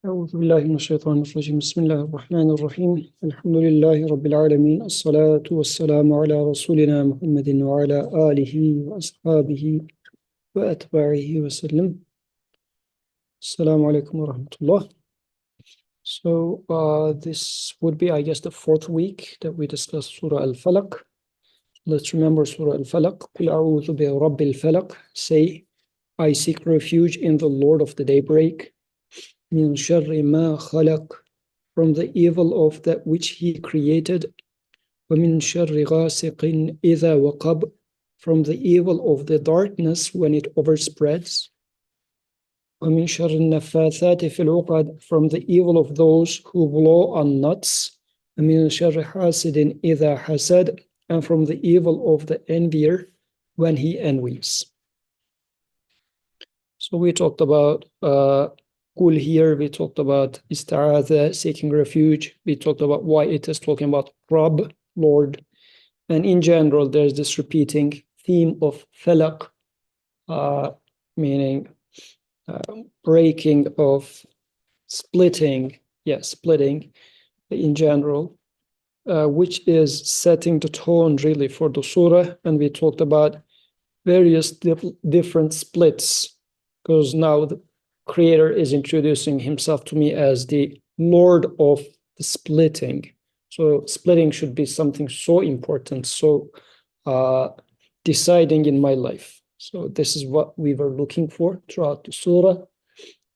أعوذ بالله من الشيطان الرجيم بسم الله الرحمن الرحيم الحمد لله رب العالمين الصلاة والسلام على رسولنا محمد وعلى آله وأصحابه وأتباعه وسلم. Assalamu alaikum wa rahmatullah. This would be, I guess, the fourth week that we discussed Surah Al-Falaq. Let's remember Surah Al-Falaq. قُلْ أَعُوذُ بِرَبِّ الْفَلَقِ. Say, I seek refuge in the Lord of the daybreak. مِنْ شَرِّ مَا خَلَقَ. From the evil of that which he created. وَمِنْ شَرِّ غَاسِقٍ إِذَا وَقَبَ. From the evil of the darkness when it overspreads. وَمِنْ شَرِّ النَّفَّاثَاتِ فِي الْعُقَدِ. From the evil of those who blow on nuts. وَمِنْ شَرِّ حَاسِدٍ إِذَا حَسَدَ. And from the evil of the envier when he envies. So we talked about Qul here, we talked about Ista'adha, seeking refuge. We talked about why it is talking about Rabb, Lord. And in general, there's this repeating theme of Falaq, meaning breaking of splitting, splitting in general, which is setting the tone really for the surah. And we talked about various different splits, because now the Creator is introducing himself to me as the Lord of the splitting. So splitting should be something so important, so deciding in my life. So this is what we were looking for throughout the surah.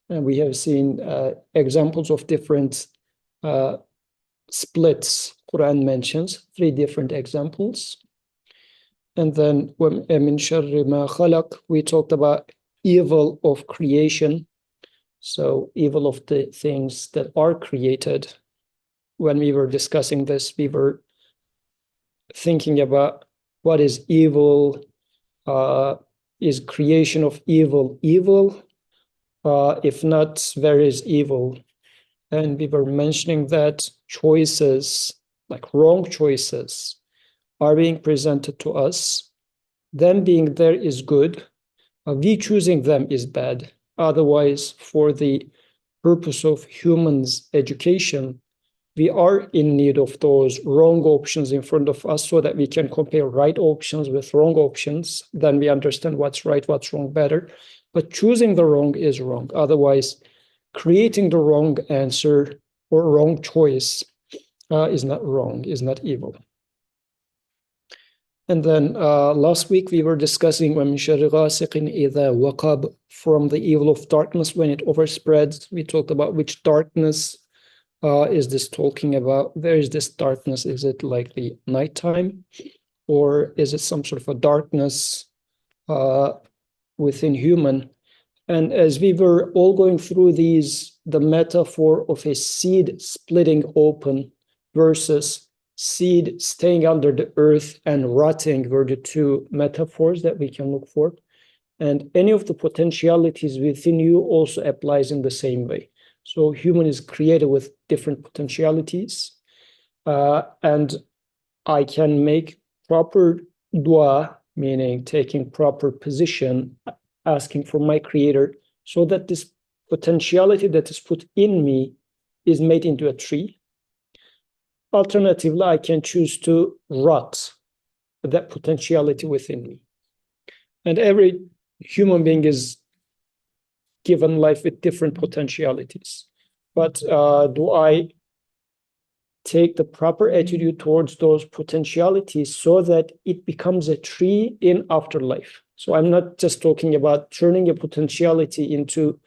And we have seen examples of different splits. Quran mentions 3 different examples. And then when مِنْ شَرِّ مَا خَلَقَ, we talked about evil of creation. So evil of the things that are created. When we were discussing this, we were thinking about what is evil. Is creation of evil evil? If not, where is evil? And we were mentioning that choices, like wrong choices, are being presented to us. Them being there is good. We choosing them is bad. Otherwise, for the purpose of humans' education, we are in need of those wrong options in front of us so that we can compare right options with wrong options. Then we understand what's right, what's wrong better. But choosing the wrong is wrong. Otherwise, creating the wrong answer or wrong choice is not wrong, is not evil. And then last week we were discussing وَمِنْ شَرِّ غَاسِقٍ إِذَا وَقَبَ, from the evil of darkness when it overspreads. We talked about which darkness is this talking about. Where is this darkness? Is it like the nighttime? Or is it some sort of a darkness within human? And as we were all going through these, the metaphor of a seed splitting open versus seed staying under the earth and rotting were the 2 metaphors that we can look for. And any of the potentialities within you also applies in the same way. So human is created with different potentialities. And I can make proper dua, meaning taking proper position, asking for my Creator, so that this potentiality that is put in me is made into a tree. Alternatively, I can choose to rot that potentiality within me. And every human being is given life with different potentialities. But do I take the proper attitude towards those potentialities so that it becomes a tree in afterlife? So I'm not just talking about turning a potentiality into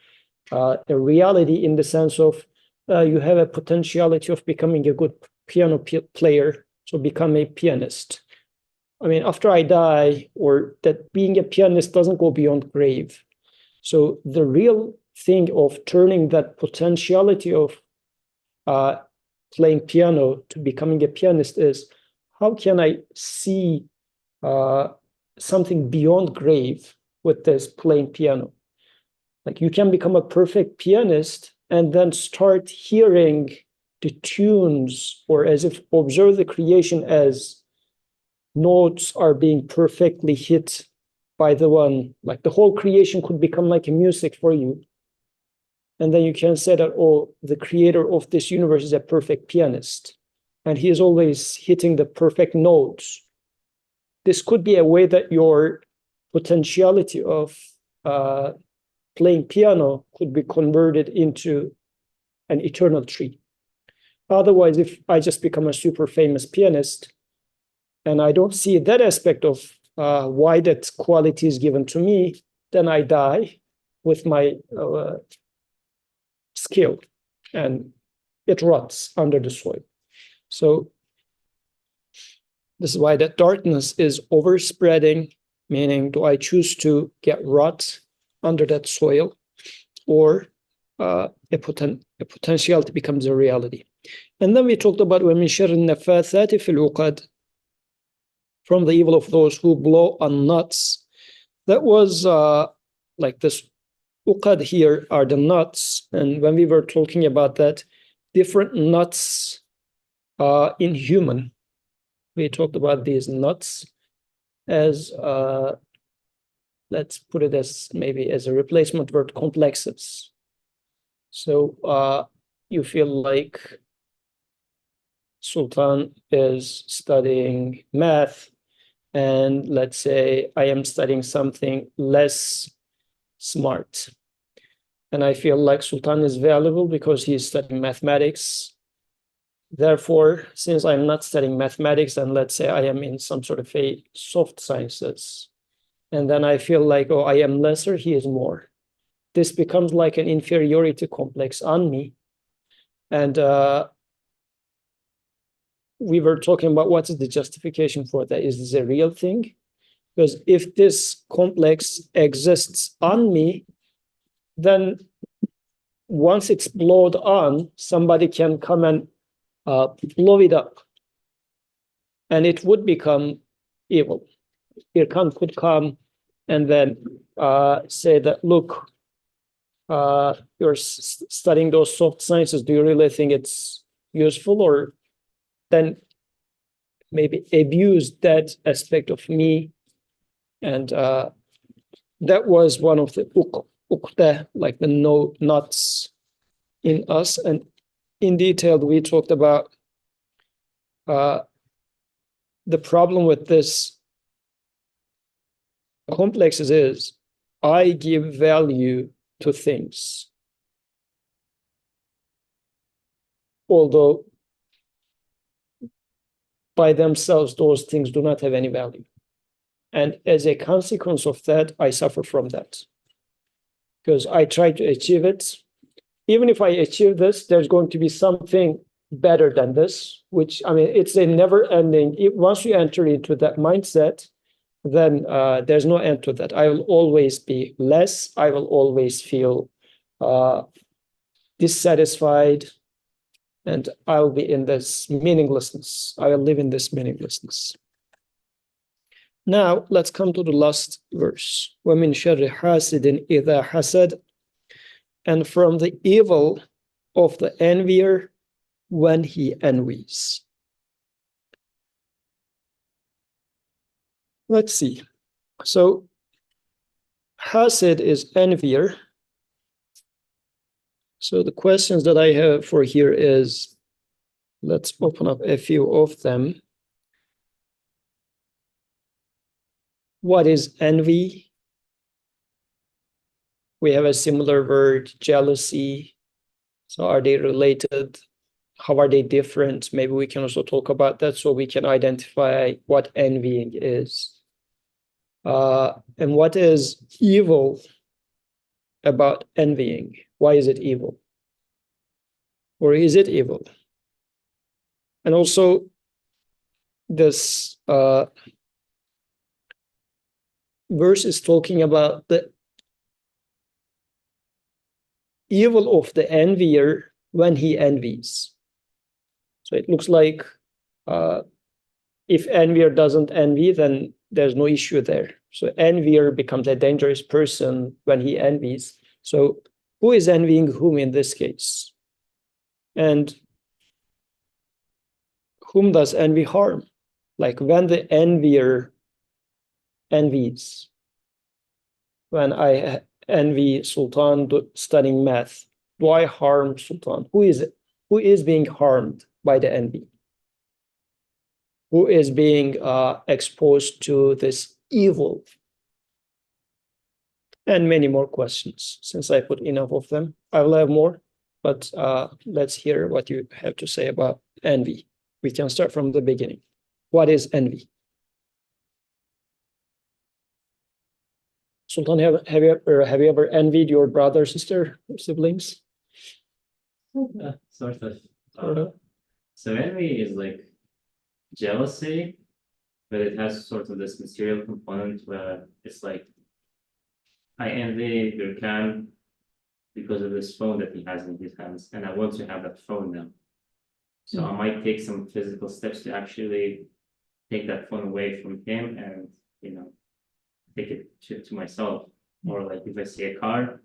a reality in the sense of you have a potentiality of becoming a good piano player, so become a pianist. I mean, after I die, or that being a pianist doesn't go beyond grave. So the real thing of turning that potentiality of playing piano to becoming a pianist is, how can I see something beyond grave with this playing piano? Like, you can become a perfect pianist and then start hearing the tunes, or as if observe the creation as notes are being perfectly hit by the one. Like the whole creation could become like a music for you. And then you can say that, oh, the creator of this universe is a perfect pianist, and he is always hitting the perfect notes. This could be a way that your potentiality of playing piano could be converted into an eternal tree. Otherwise, if I just become a super famous pianist and I don't see that aspect of why that quality is given to me, then I die with my skill, and it rots under the soil. So this is why that darkness is overspreading, meaning do I choose to get rot under that soil, or a potentiality becomes a reality. And then we talked about وَمِنْ شَرِّ النَّفَّاثَاتِ فِي الْعُقَدِ, from the evil of those who blow on knots. That was like this uqad here are the knots. And when we were talking about that, different knots in human, we talked about these knots as, let's put it as maybe as a replacement word, complexes. So you feel like Sultan is studying math, and let's say I am studying something less smart. And I feel like Sultan is valuable because he is studying mathematics. Therefore, since I'm not studying mathematics, and let's say I am in some sort of a soft sciences, and then I feel like, oh, I am lesser, he is more. This becomes like an inferiority complex on me. And we were talking about what is the justification for that. Is this a real thing? Because if this complex exists on me, then once it's blown on, somebody can come and blow it up, and it would become evil. Irkan could come and then say that, look, you're studying those soft sciences. Do you really think it's useful? Or then maybe abuse that aspect of me. And that was one of the uqda, like the knots in us. And in detail, we talked about the problem with this complexes is I give value to things, although by themselves, those things do not have any value. And as a consequence of that, I suffer from that. Because I try to achieve it. Even if I achieve this, there's going to be something better than this, which, I mean, it's a never ending. Once you enter into that mindset, then there's no end to that. I will always be less. I will always feel dissatisfied. And I'll be in this meaninglessness. I will live in this meaninglessness. Now, let's come to the last verse. وَمِنْ شَرِّ حَاسِدٍ إِذَا حَسَدٍ, and from the evil of the envier when he envies. Let's see. So, hasid is envier. So the questions that I have for here is, let's open up a few of them. What is envy? We have a similar word, jealousy. So are they related? How are they different? Maybe we can also talk about that so we can identify what envying is. And what is evil about envying? Why is it evil? Or is it evil? And also, this verse is talking about the evil of the envier when he envies. So it looks like if envier doesn't envy, then there's no issue there. So envier becomes a dangerous person when he envies. So who is envying whom in this case? And whom does envy harm? Like when the envier envies, when I envy Sultan studying math, Why harm, Sultan? Who is being harmed by the envy? Who is being exposed to this evil? And many more questions. Since I put enough of them, I will have more, but let's hear what you have to say about envy. We can start from the beginning. What is envy? Sultan, have you ever envied your brother, sister, or siblings? Sort of. So envy is like jealousy, but it has sort of this material component where it's like, I envy Gurkhan because of this phone that he has in his hands, and I want to have that phone now. So I might take some physical steps to actually take that phone away from him and, take it to myself. Or like if I see a car,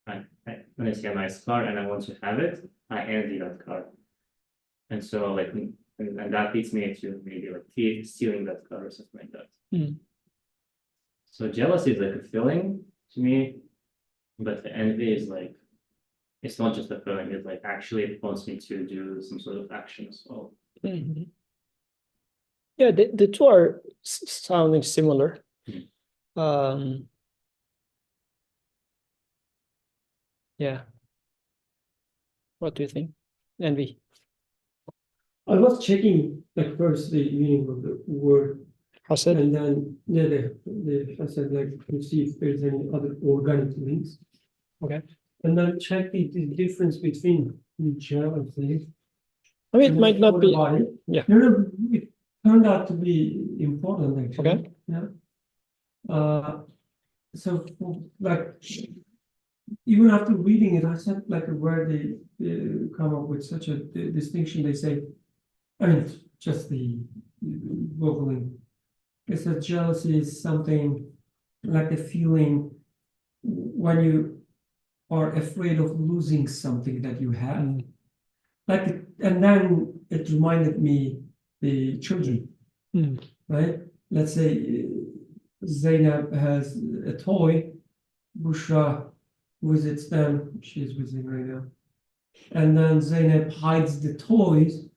when I see a nice car and I want to have it, I envy that car. And so like, and that leads me to maybe like stealing that car or something like that. So jealousy is like a feeling to me, but the envy is like, it's not just a feeling, it's like actually it wants me to do some sort of action as well. Yeah, the two are sounding similar. Yeah. What do you think? Envy. I was checking like first the meaning of the word, Hasad. and then the hasad, like to see if there's any other organic links. Okay. And then check the difference between jealousy. I mean, it might not be. Yeah. No, it turned out to be important actually. Okay. Yeah. So like even after reading it, I said like where they come up with such a distinction. They say, I mean, just the vocaling. It says jealousy is something like a feeling when you are afraid of losing something that you have. Like, and then it reminded me the children, right? Let's say Zainab has a toy, Bushra visits them, she's visiting right now. And then Zainab hides the toys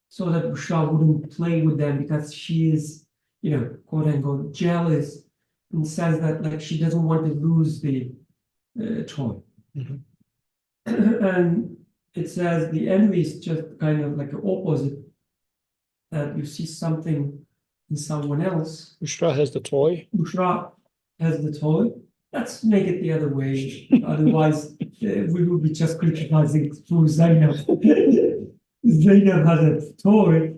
so that Bushra wouldn't play with them because she is, quote unquote, jealous and says that like she doesn't want to lose the toy. And it says the envy is just kind of like the opposite, that you see something in someone else. Bushra has the toy. Bushra has the toy. Let's make it the other way. Otherwise, we will be just criticizing through Zainab. Zainab has a toy,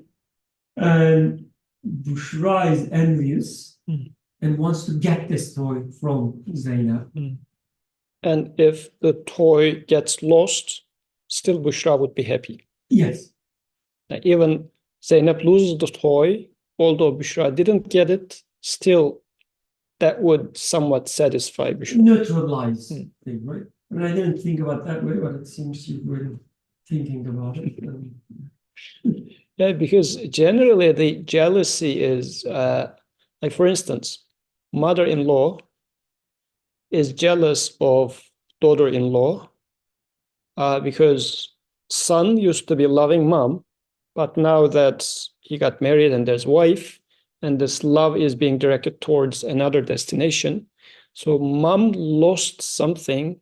and Bushra is envious and wants to get this toy from Zainab. And if the toy gets lost, still Bushra would be happy. Yes. Like even Zainab loses the toy, although Bushra didn't get it, still that would somewhat satisfy Bushra. Neutralize thing, right? I mean, I didn't think about that way, but it seems you were thinking about it. Yeah, because generally the jealousy is, like for instance, mother-in-law is jealous of daughter-in-law because son used to be loving mom, but now that he got married and there's wife, and this love is being directed towards another destination. So mom lost something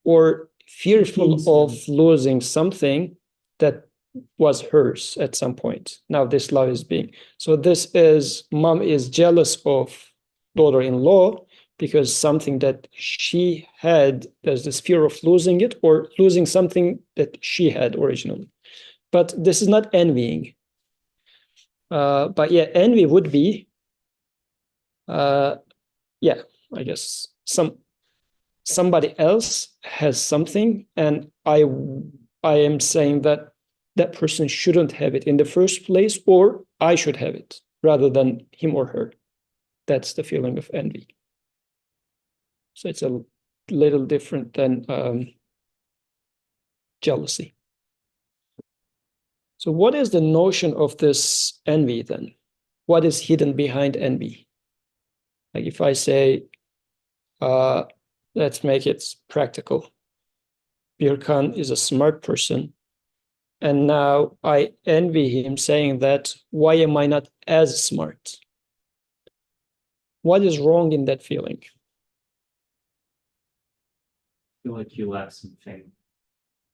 or fearful of losing something that was hers at some point. Now this love is being, so this is, mom is jealous of daughter-in-law because something that she had, there's this fear of losing it or losing something that she had originally. But this is not envying. But yeah, envy would be, yeah, I guess somebody else has something, and I am saying that that person shouldn't have it in the first place, or I should have it rather than him or her. That's the feeling of envy. So it's a little different than jealousy. So what is the notion of this envy then? What is hidden behind envy? Like if I say, let's make it practical. Birkan is a smart person, and now I envy him, saying that, why am I not as smart? What is wrong in that feeling? Feel like you lack something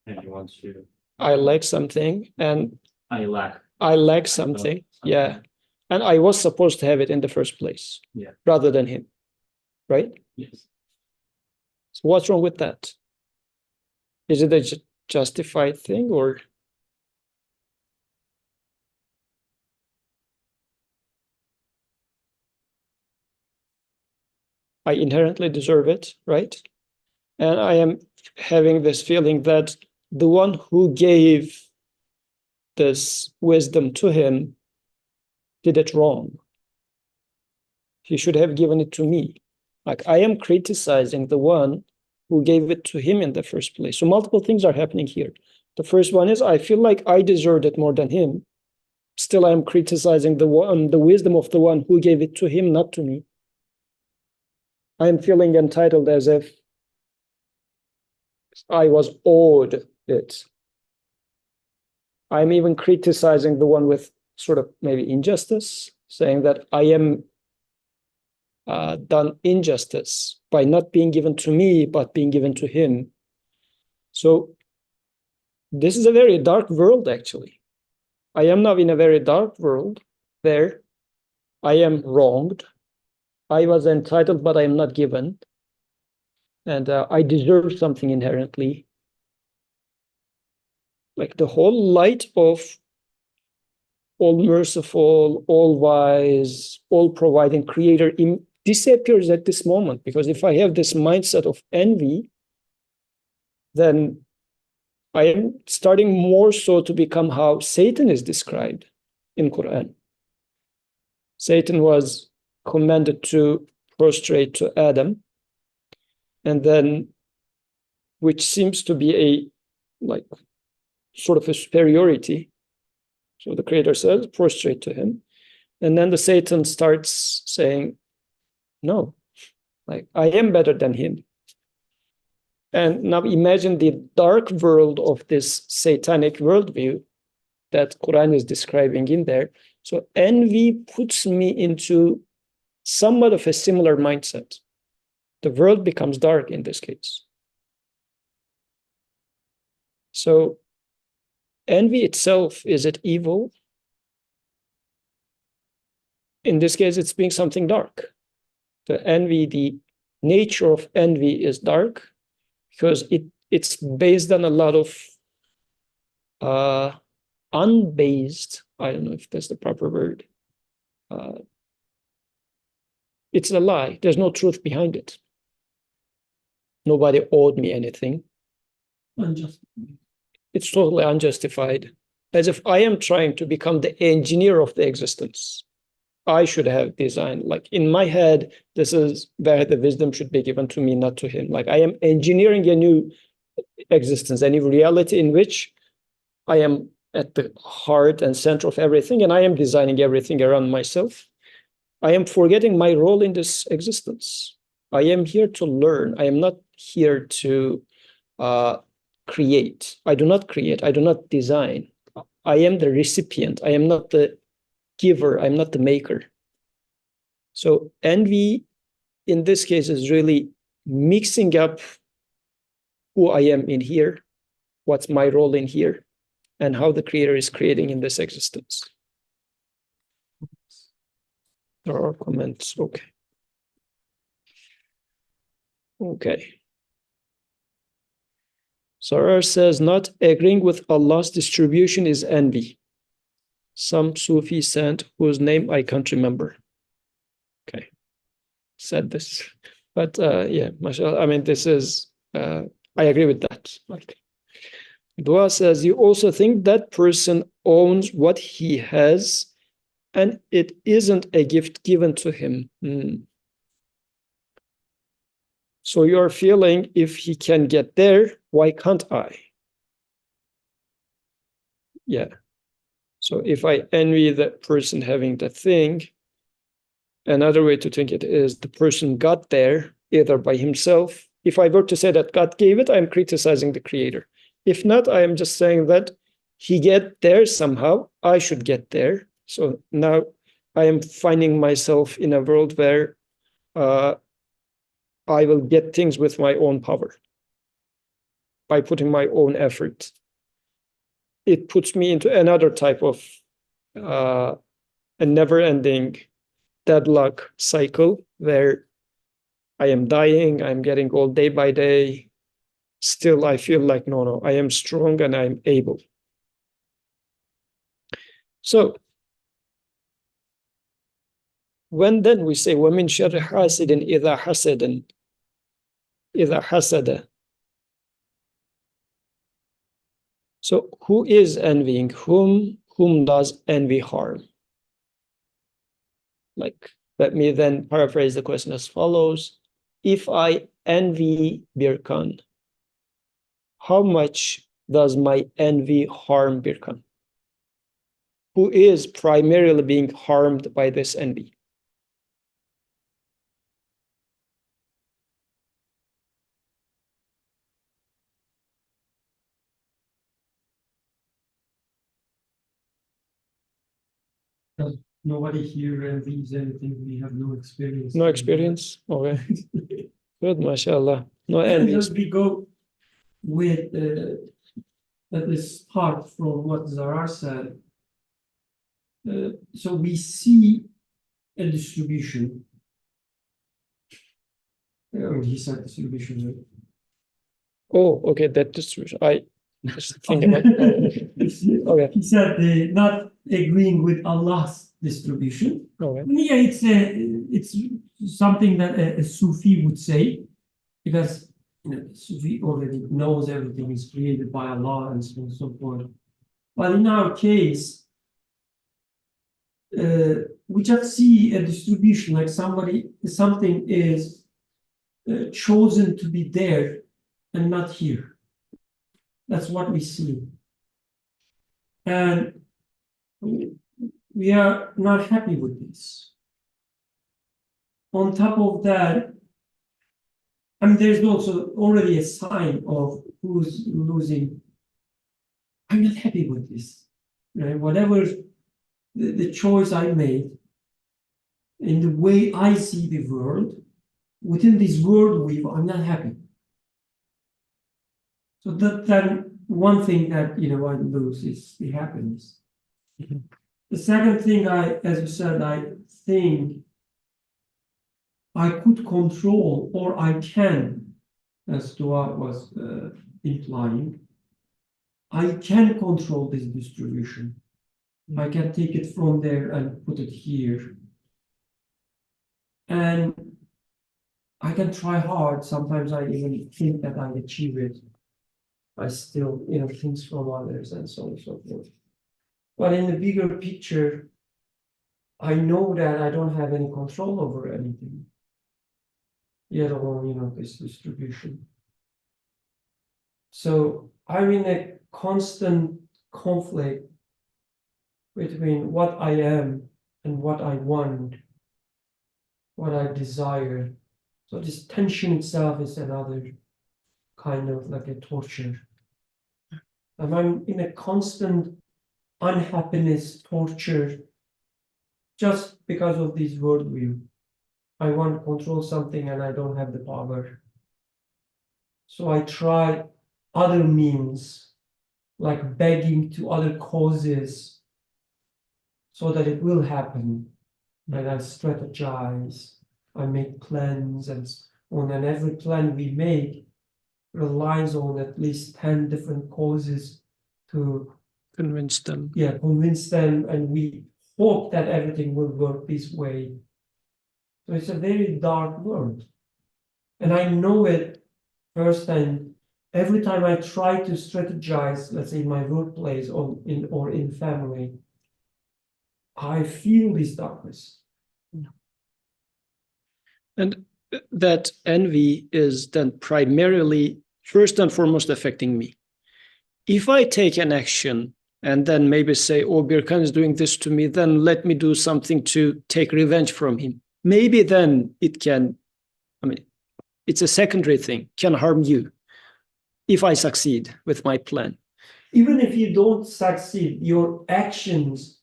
and you want to. I lack something, and I lack something. Yeah. And I was supposed to have it in the first place. Yeah. Rather than him. Right? Yes. So what's wrong with that? Is it a justified thing, or? I inherently deserve it, right? And I am having this feeling that the one who gave this wisdom to him did it wrong. He should have given it to me. Like, I am criticizing the one who gave it to him in the first place. So multiple things are happening here. The first one is I feel like I deserved it more than him. Still, I am criticizing the wisdom of the one who gave it to him, not to me. I am feeling entitled as if I was owed it. I'm even criticizing the one with sort of maybe injustice, saying that I am done injustice by not being given to me, but being given to him. So this is a very dark world, actually. I am now in a very dark world where I am wronged. I was entitled, but I am not given. And I deserve something inherently. Like the whole light of all merciful, all wise, all providing creator disappears at this moment, because if I have this mindset of envy, then I am starting more so to become how Satan is described in Quran. Satan was commanded to prostrate to Adam, and then, which seems to be a like sort of a superiority. So the creator says, prostrate to him. And then the Satan starts saying, no, like I am better than him. And now imagine the dark world of this satanic worldview that Quran is describing in there. So envy puts me into somewhat of a similar mindset. The world becomes dark in this case. So envy itself, is it evil? In this case, it's being something dark. The nature of envy is dark because it's based on a lot of unbased, I don't know if that's the proper word. It's a lie. There's no truth behind it. Nobody owed me anything. Unjustified. It's totally unjustified. As if I am trying to become the engineer of the existence. I should have designed, like in my head, this is where the wisdom should be given to me, not to him. Like I am engineering a new existence, a new reality in which I am at the heart and center of everything, and I am designing everything around myself. I am forgetting my role in this existence. I am here to learn. I am not here to create. I do not create. I do not design. I am the recipient. I am not the giver. I'm not the maker. So envy in this case is really mixing up who I am in here, what's my role in here, and how the creator is creating in this existence. There are comments. Okay. Okay. Sarar says, not agreeing with Allah's distribution is envy. Some Sufi saint whose name I can't remember. Okay. Said this. But yeah, mashallah, I mean, this is, I agree with that. Like, Dua says, you also think that person owns what he has and it isn't a gift given to him. So you're feeling if he can get there, why can't I? Yeah. So if I envy that person having the thing, another way to think it is the person got there either by himself If I were to say that God gave it, I'm criticizing the creator. If not, I am just saying that he get there somehow, I should get there. So now I am finding myself in a world where I will get things with my own power by putting my own effort. It puts me into another type of a never-ending deadlock cycle where I am dying, I'm getting old day by day. Still, I feel like, no, I am strong and I'm able. So, when then we say, وَمِنْ شَرِّ حَاسِدٍ إِذَا حَسَدَ. So, who is envying whom? Whom does envy harm? Like, let me then paraphrase the question as follows. If I envy Birkan, how much does my envy harm Birkan? Who is primarily being harmed by this envy? Nobody here envies anything. We have no experience. No experience? Okay. Good, mashallah. No envy. Just we go with this part from what Zarar said. So we see a distribution. Or he said distribution. Right? Oh, okay, that distribution. I just think about okay. He said not agreeing with Allah's distribution. Okay. Yeah, it's something that a Sufi would say, because Sufi already knows everything is created by Allah and so on and so forth. But in our case, we just see a distribution, like something is chosen to be there and not here. That's what we see. And we are not happy with this. On top of that, I mean, there's also already a sign of who's losing. I'm not happy with this. Right? Whatever the choice I made, in the way I see the world, within this world I'm not happy. So then one thing that I lose is the happiness. Mm-hmm. The second thing, as you said, I think I could control, or I can, as Dua was implying, I can control this distribution. I can take it from there and put it here. And I can try hard. Sometimes I even think that I achieve it. I still, things from others and so on and so forth. But in the bigger picture, I know that I don't have any control over anything, yet alone, this distribution. So I'm in a constant conflict between what I am and what I want, what I desire. So this tension itself is another kind of like a torture. And I'm in a constant unhappiness, torture, just because of this worldview. I want to control something and I don't have the power. So I try other means, like begging to other causes, so that it will happen. And I strategize, I make plans, and every plan we make relies on at least 10 different causes to Convince them. Yeah, convince them, and we hope that everything will work this way. So it's a very dark world. And I know it firsthand. Every time I try to strategize, let's say in my workplace or in family, I feel this darkness. And that envy is then primarily, first and foremost, affecting me. If I take an action and then maybe say, oh, Birkan is doing this to me, then let me do something to take revenge from him. Maybe then it can, It's a secondary thing, can harm you if I succeed with my plan. Even if you don't succeed, your actions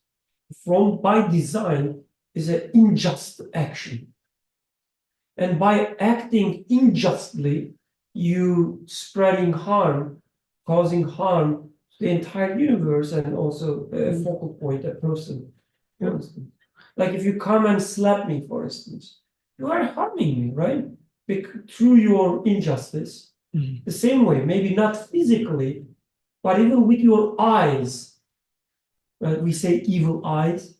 from by design is an unjust action. And by acting unjustly, you spreading harm, causing harm to the entire universe and also a focal point, a person, for instance. Like if you come and slap me, for instance, you are harming me, right? Through your injustice. The same way, maybe not physically, but even with your eyes, right? We say evil eyes.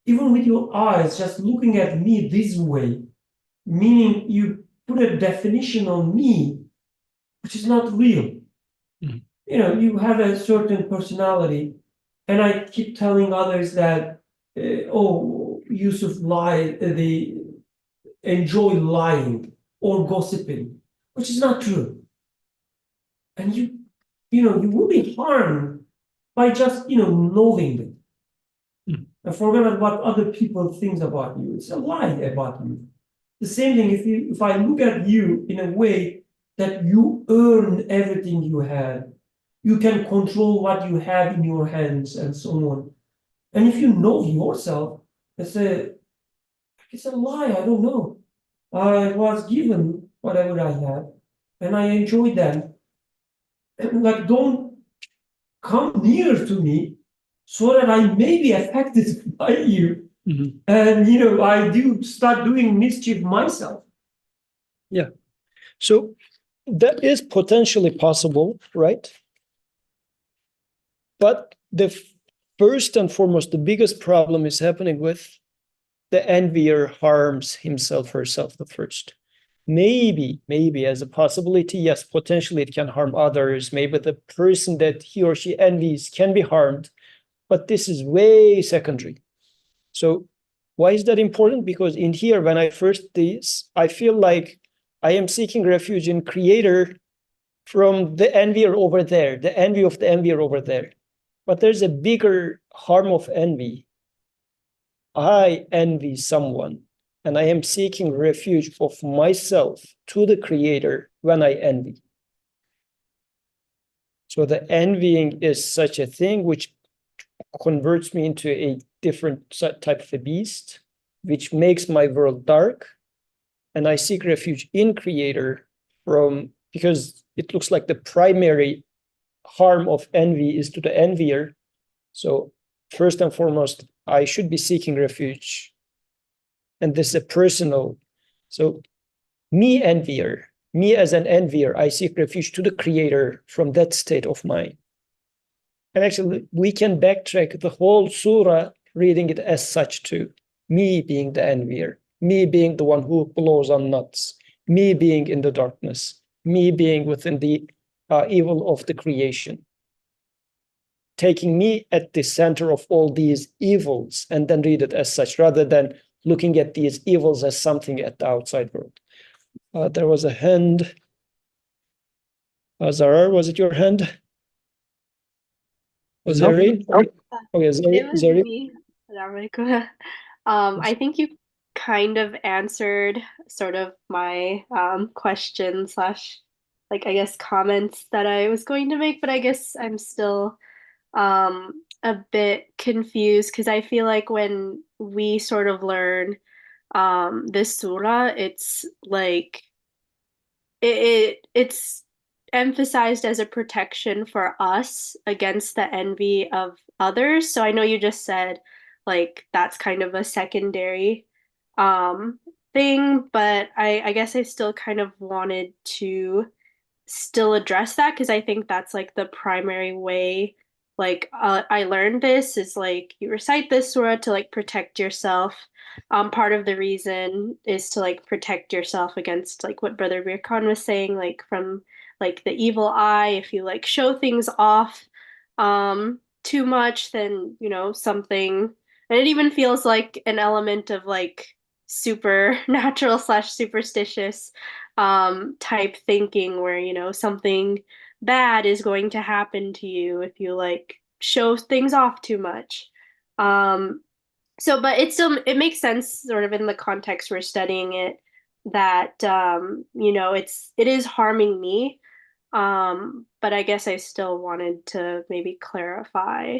Even with your eyes, just looking at me this way, meaning you put a definition on me, which is not real. You know, you have a certain personality, and I keep telling others that, oh, Yusuf they enjoy lying or gossiping, which is not true. And you will be harmed by just, knowing it. And forget about what other people think about you. It's a lie about you. The same thing if I look at you in a way that you earn everything you had, you can control what you have in your hands and so on. And if you know yourself, it's a lie, I don't know. I was given whatever I had, and I enjoy that. And like, don't come near to me so that I may be affected by you. And I do start doing mischief myself. Yeah. So that is potentially possible, right? But the first and foremost, the biggest problem is happening with the envier harms himself, herself the first. Maybe as a possibility, yes, potentially it can harm others. Maybe the person that he or she envies can be harmed, but this is way secondary. So why is that important? Because in here, when I first this, I feel like I am seeking refuge in Creator from the envier over there, the envy of the envier over there. But there's a bigger harm of envy. I envy someone, and I am seeking refuge of myself to the Creator when I envy. So the envying is such a thing which converts me into a different type of a beast, which makes my world dark, and I seek refuge in Creator because it looks like the primary harm of envy is to the envier. So first and foremost, I should be seeking refuge. And this is a personal. So me envier, me as an envier, I seek refuge to the Creator from that state of mind. And actually, we can backtrack the whole surah, reading it as such too. Me being the envier, me being the one who blows on nuts, me being in the darkness, me being within the evil of the creation. Taking me at the center of all these evils and then read it as such, rather than looking at these evils as something at the outside world. There was a hand. Zarar, was it your hand? Was Zari? Okay, It was Zari. me. I think you kind of answered sort of my question slash, like, I guess comments that I was going to make, but I guess I'm still a bit confused because I feel like when we sort of learn this surah, it's like it's emphasized as a protection for us against the envy of others. So I know you just said like that's kind of a secondary um thing, but I guess I still kind of wanted to still address that because I think that's like the primary way like I learned this is like you recite this surah to like protect yourself. Part of the reason is to like protect yourself against like what Brother Birkan was saying, like from like the evil eye. If you like show things off too much, then something, and it even feels like an element of like supernatural slash superstitious type thinking where something bad is going to happen to you if you like show things off too much. But it makes sense sort of in the context we're studying it that it is harming me. But I guess I still wanted to maybe clarify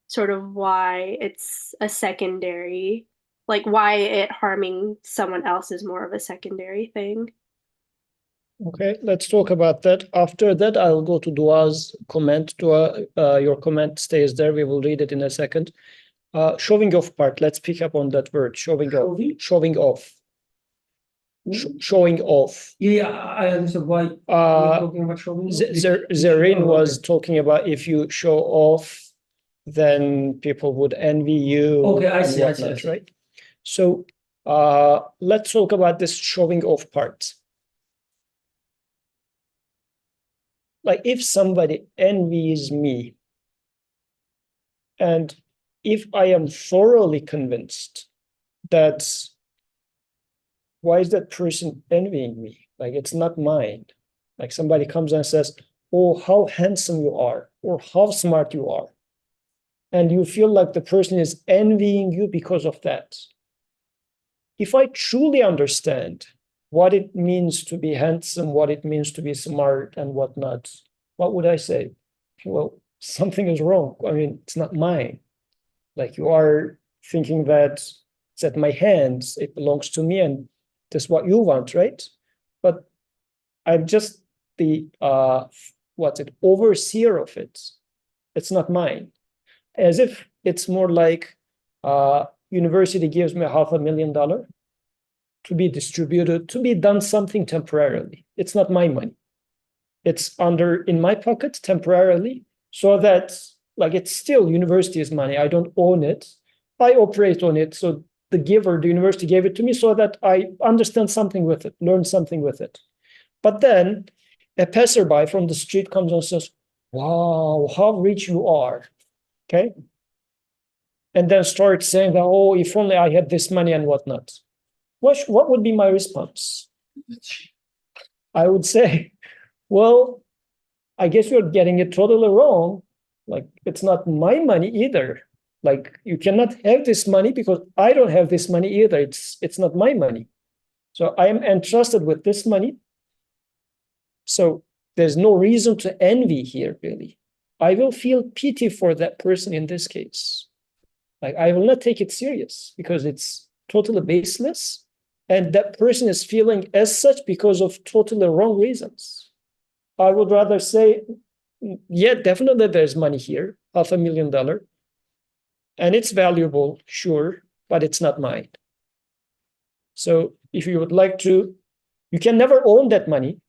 sort of why it's a secondary, like why it harming someone else is more of a secondary thing. Okay, let's talk about that. After that, I'll go to Dua's comment. Dua, your comment stays there. We will read it in a second. Showing off part. Let's pick up on that word. Showing off. Showing off. Showing off. Yeah, I understand why we're talking about showing off. Zarin was talking about if you show off, then people would envy you. Okay, I and see, I whatnot, see. right? So let's talk about this showing off part. Like if somebody envies me, and if I am thoroughly convinced that why is that person envying me? Like it's not mine. Like somebody comes and says, oh, how handsome you are, or how smart you are. And you feel like the person is envying you because of that. If I truly understand what it means to be handsome, what it means to be smart and whatnot, what would I say? Well, something is wrong. I mean, it's not mine. Like you are thinking that it's at my hands, it belongs to me, and that's what you want, right? But I'm just the overseer of it. It's not mine. As if it's more like university gives me $500,000 to be distributed, to be done something temporarily. It's not my money. It's in my pocket temporarily, so that like it's still university's money. I don't own it. I operate on it. So the university gave it to me so that I understand something with it, learn something with it. But then a passerby from the street comes and says, wow, how rich you are. Okay. And then starts saying that, oh, if only I had this money and whatnot. What would be my response? I would say, well, I guess you're getting it totally wrong. Like, it's not my money either. Like, you cannot have this money because I don't have this money either. It's not my money. So I am entrusted with this money. So there's no reason to envy here, really. I will feel pity for that person in this case. Like, I will not take it serious because it's totally baseless. And that person is feeling as such because of totally wrong reasons. I would rather say, yeah, definitely there's money here, $500,000. And it's valuable, sure, but it's not mine. So if you would like to, you can never own that money.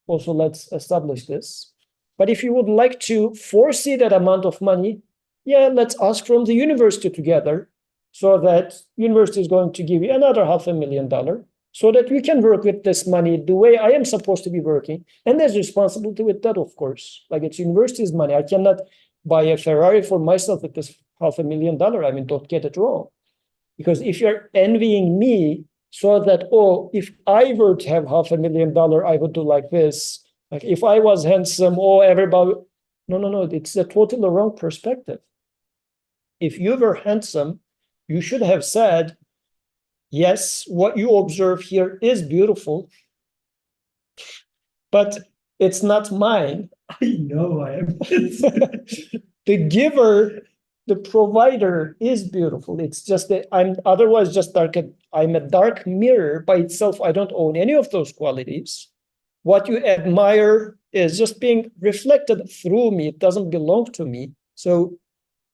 Also, let's establish this. But if you would like to foresee that amount of money, yeah, let's ask from the university together so that university is going to give you another $500,000 so that we can work with this money the way I am supposed to be working. And there's responsibility with that, of course. Like it's university's money. I cannot buy a Ferrari for myself with this $500,000. I mean, don't get it wrong. Because if you're envying me so that, oh, if I were to have $500,000, I would do like this. Like if I was handsome, oh, everybody. No. It's a totally wrong perspective. If you were handsome, you should have said, yes, what you observe here is beautiful, but it's not mine. I know I am. The giver, the provider is beautiful. It's just that I'm otherwise just dark. I'm a dark mirror by itself. I don't own any of those qualities. What you admire is just being reflected through me. It doesn't belong to me. So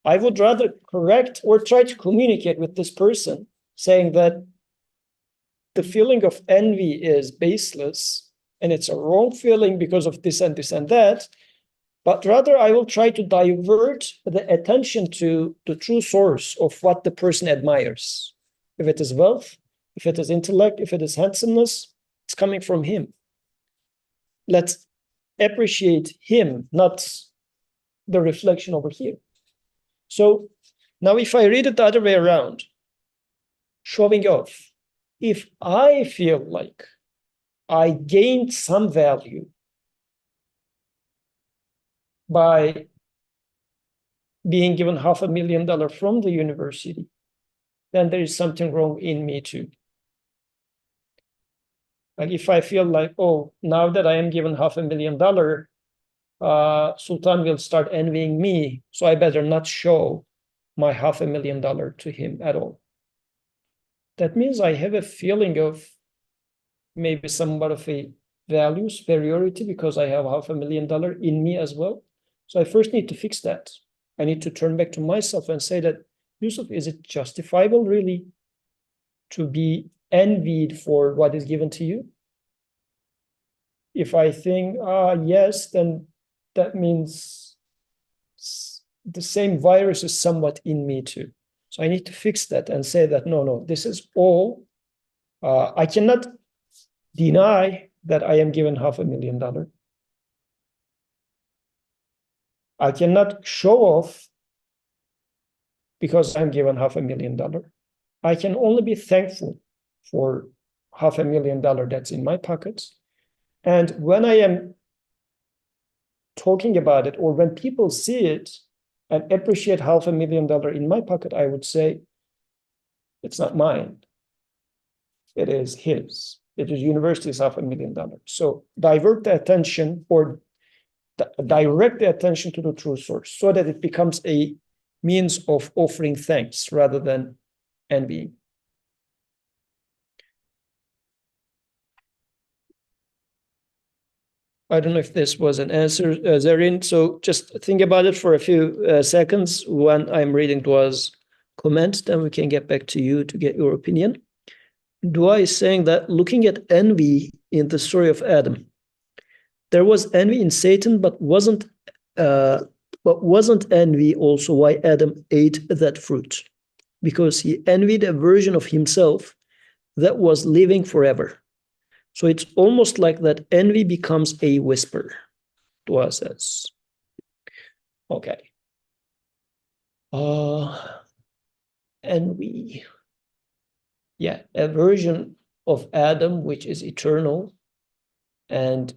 I would rather correct or try to communicate with this person, saying that the feeling of envy is baseless and it's a wrong feeling because of this and this and that. But rather, I will try to divert the attention to the true source of what the person admires. If it is wealth, if it is intellect, if it is handsomeness, it's coming from him. Let's appreciate him, not the reflection over here. So now if I read it the other way around, showing off, if I feel like I gained some value by being given $500,000 from the university, then there is something wrong in me too. Like if I feel like, oh, now that I am given $500,000, Sultan will start envying me, so I better not show my $500,000 to him at all. That means I have a feeling of maybe somewhat of a value superiority because I have $500,000 in me as well. So I first need to fix that. I need to turn back to myself and say that, Yusuf, is it justifiable really to be envied for what is given to you? If I think, yes, then that means the same virus is somewhat in me too. So I need to fix that and say that, no, this is all. I cannot deny that I am given $500,000. I cannot show off because I'm given $500,000. I can only be thankful for $500,000 that's in my pockets. And when I am talking about it, or when people see it and appreciate $500,000 in my pocket, I would say, it's not mine. It is his. It is university's $500,000. So divert the attention or direct the attention to the true source so that it becomes a means of offering thanks rather than envying. I don't know if this was an answer, Zarin. So just think about it for a few seconds. When I'm reading Dua's comment, then we can get back to you to get your opinion. Dua is saying that looking at envy in the story of Adam, there was envy in Satan, but wasn't envy also why Adam ate that fruit? Because he envied a version of himself that was living forever. So it's almost like that envy becomes a whisper, Dua says. Okay. Envy. Yeah, a version of Adam which is eternal, and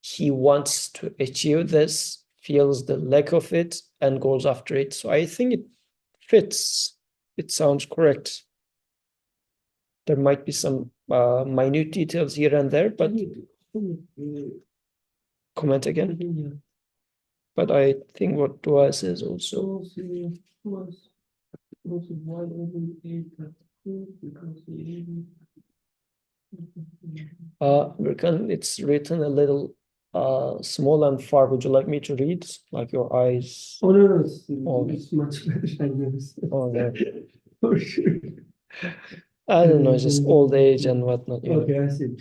he wants to achieve this, feels the lack of it, and goes after it. So I think it fits. It sounds correct. There might be some minute details here and there, but comment again. But I think what Dua says also. It's written a little small and far. Would you like me to read? Like your eyes? Oh, no, Okay. it's much better than this. Okay. For sure. I don't know, it's just old age and whatnot. Okay, I see.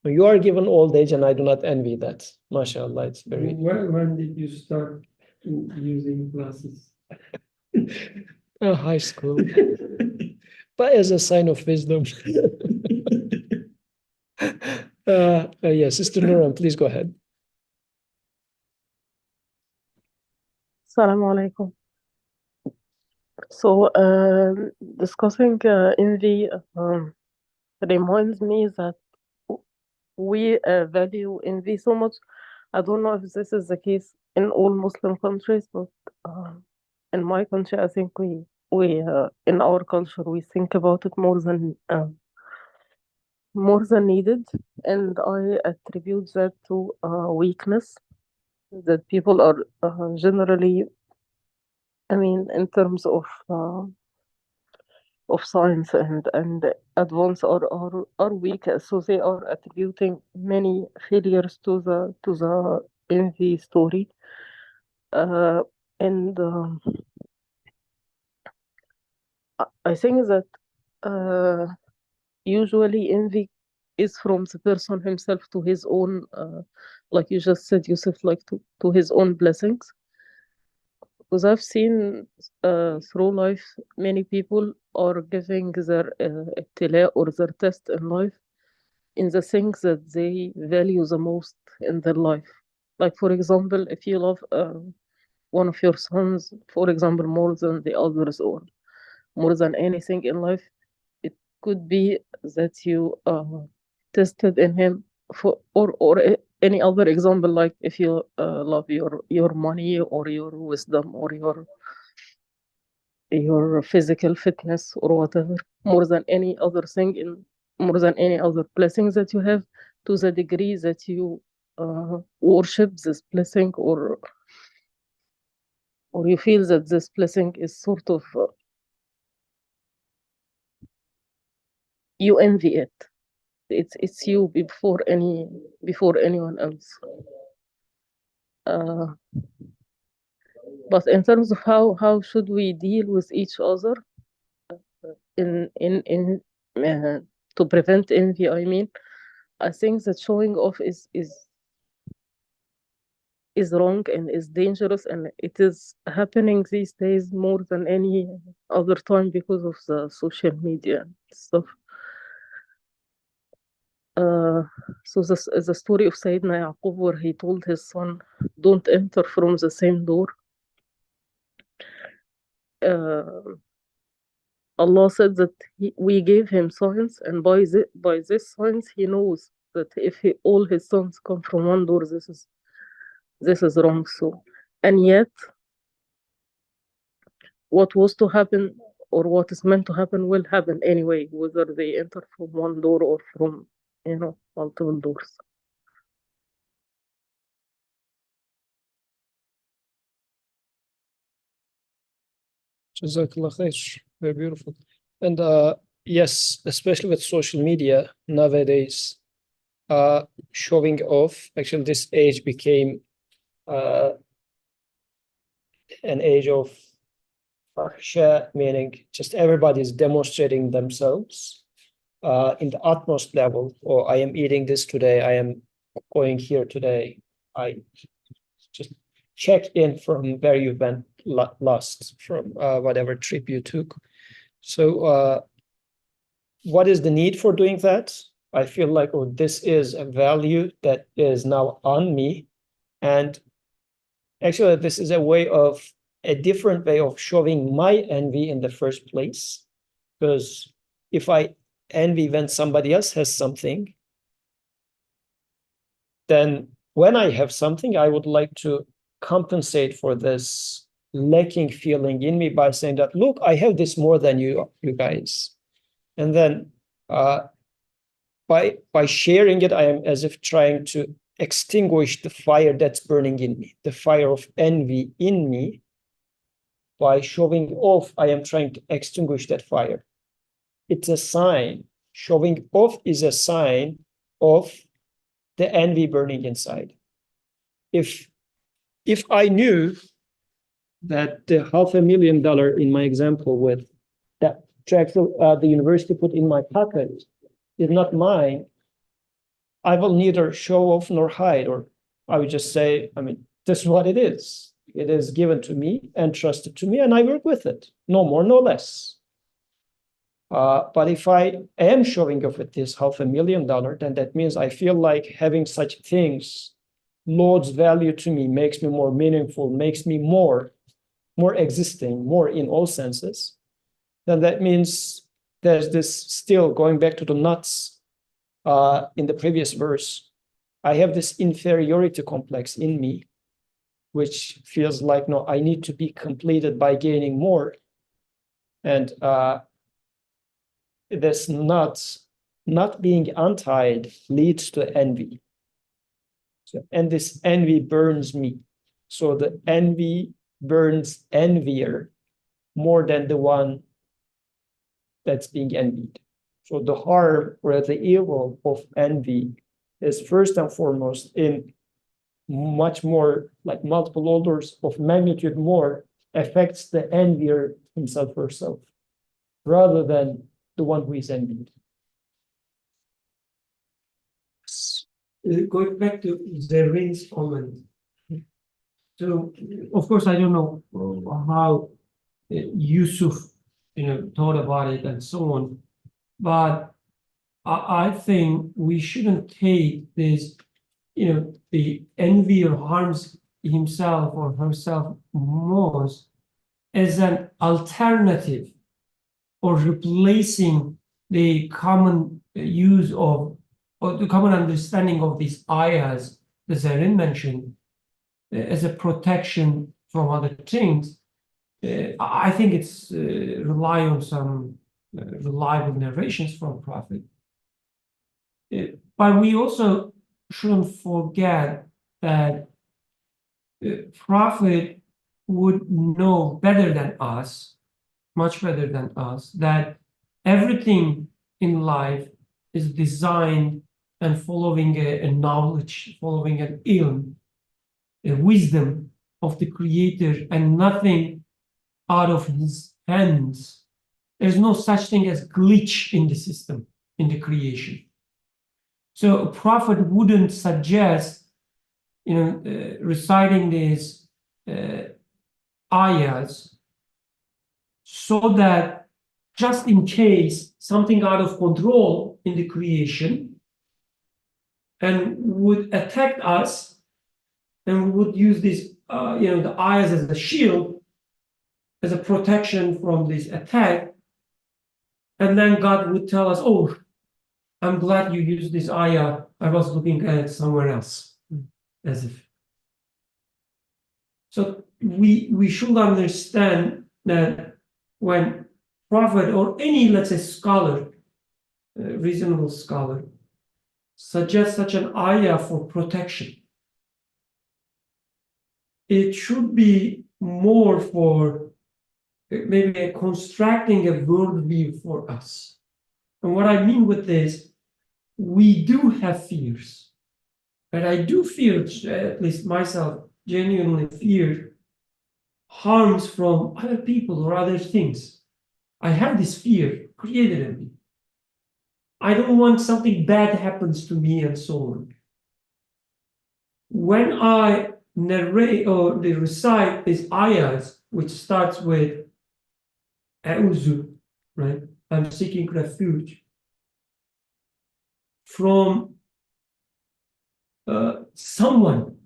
You are given old age, and I do not envy that. MashaAllah, it's very. When did you start using glasses? High school. But as a sign of wisdom. Yes, Sister Nuran, please go ahead. Assalamu alaikum. So, discussing envy reminds me that we value envy so much. I don't know if this is the case in all Muslim countries, but in my country, I think we in our culture we think about it more than needed, and I attribute that to weakness that people are generally. I mean, in terms of science and advance are weak, so they are attributing many failures to the envy story, and I think that usually envy is from the person himself to his own, like you just said, Yusuf, like to his own blessings. Because I've seen through life, many people are giving their ibtila or their test in life in the things that they value the most in their life. Like, for example, if you love one of your sons, for example, more than the others or more than anything in life, it could be that you tested in him for or any other example, like if you love your money or your wisdom or your physical fitness or whatever. more than any other thing, in more than any other blessings that you have, to the degree that you worship this blessing, or you feel that this blessing is sort of you envy it. It's you before anyone else. But in terms of how should we deal with each other in to prevent envy, I mean, I think that showing off is wrong and is dangerous, and it is happening these days more than any other time because of the social media and stuff. So the story of Sayyidina Yaqub, where he told his son, don't enter from the same door. Allah said that we gave him signs, and by this signs he knows that if all his sons come from one door, this is wrong. So, and yet, what was to happen or what is meant to happen will happen anyway, whether they enter from one door or from multiple doors. Jazakallah khair. Very beautiful. And yes, especially with social media nowadays, showing off, actually this age became an age of fahsha, meaning just everybody is demonstrating themselves in the utmost level. Or I am eating this today, I am going here today. I just check in from where you went last, from whatever trip you took. So what is the need for doing that? I feel like, oh, this is a value that is now on me. And actually, this is a different way of showing my envy in the first place. Because if I envy when somebody else has something, then when I have something, I would like to compensate for this lacking feeling in me by saying that, look, I have this more than you guys. And then by sharing it, I am as if trying to extinguish the fire that's burning in me, the fire of envy in me. By showing off, I am trying to extinguish that fire. It's a sign. Showing off is a sign of the envy burning inside. If I knew that the $500,000 in my example with that check the university put in my pocket is not mine, I will neither show off nor hide, or I would just say, I mean, this is what it is. It is given to me and trusted to me, and I work with it, no more, no less. But if I am showing off with this $500,000, then that means I feel like having such things loads value to me, makes me more meaningful, makes me more existing, more in all senses. Then that means there's this, still going back to the nuts in the previous verse, I have this inferiority complex in me, which feels like, no, I need to be completed by gaining more. And this not being untied leads to envy. So, and this envy burns me. So the envy burns envier more than the one that's being envied. So the harm or the evil of envy is first and foremost in much more, like multiple orders of magnitude more, affects the envier himself or herself, rather than the one who is envied. Going back to Zerrin's comment. So, of course, I don't know how Yusuf, thought about it and so on, but I think we shouldn't take this, the envier harms himself or herself most as an alternative or replacing the common use of, or the common understanding of these ayahs that Zarin mentioned as a protection from other things. I think it's rely on some reliable narrations from Prophet. But we also shouldn't forget that Prophet would know better than us, much better than us, that everything in life is designed and following a knowledge, following an ilm, a wisdom of the Creator, and nothing out of his hands. There's no such thing as glitch in the system, in the creation. So a prophet wouldn't suggest, reciting these ayahs so that just in case something out of control in the creation and would attack us, and we would use these, the ayahs as a shield, as a protection from this attack. And then God would tell us, oh, I'm glad you used this ayah. I was looking at it somewhere else, as if. So we should understand that when prophet or any, let's say, scholar, reasonable scholar, suggests such an ayah for protection, it should be more for maybe constructing a worldview for us. And what I mean with this, we do have fears. But I do fear, at least myself, genuinely fear harms from other people or other things. I have this fear created in me. I don't want something bad happens to me and so on. When I narrate or recite these ayahs, which starts with A'udhu, right? I'm seeking refuge from someone.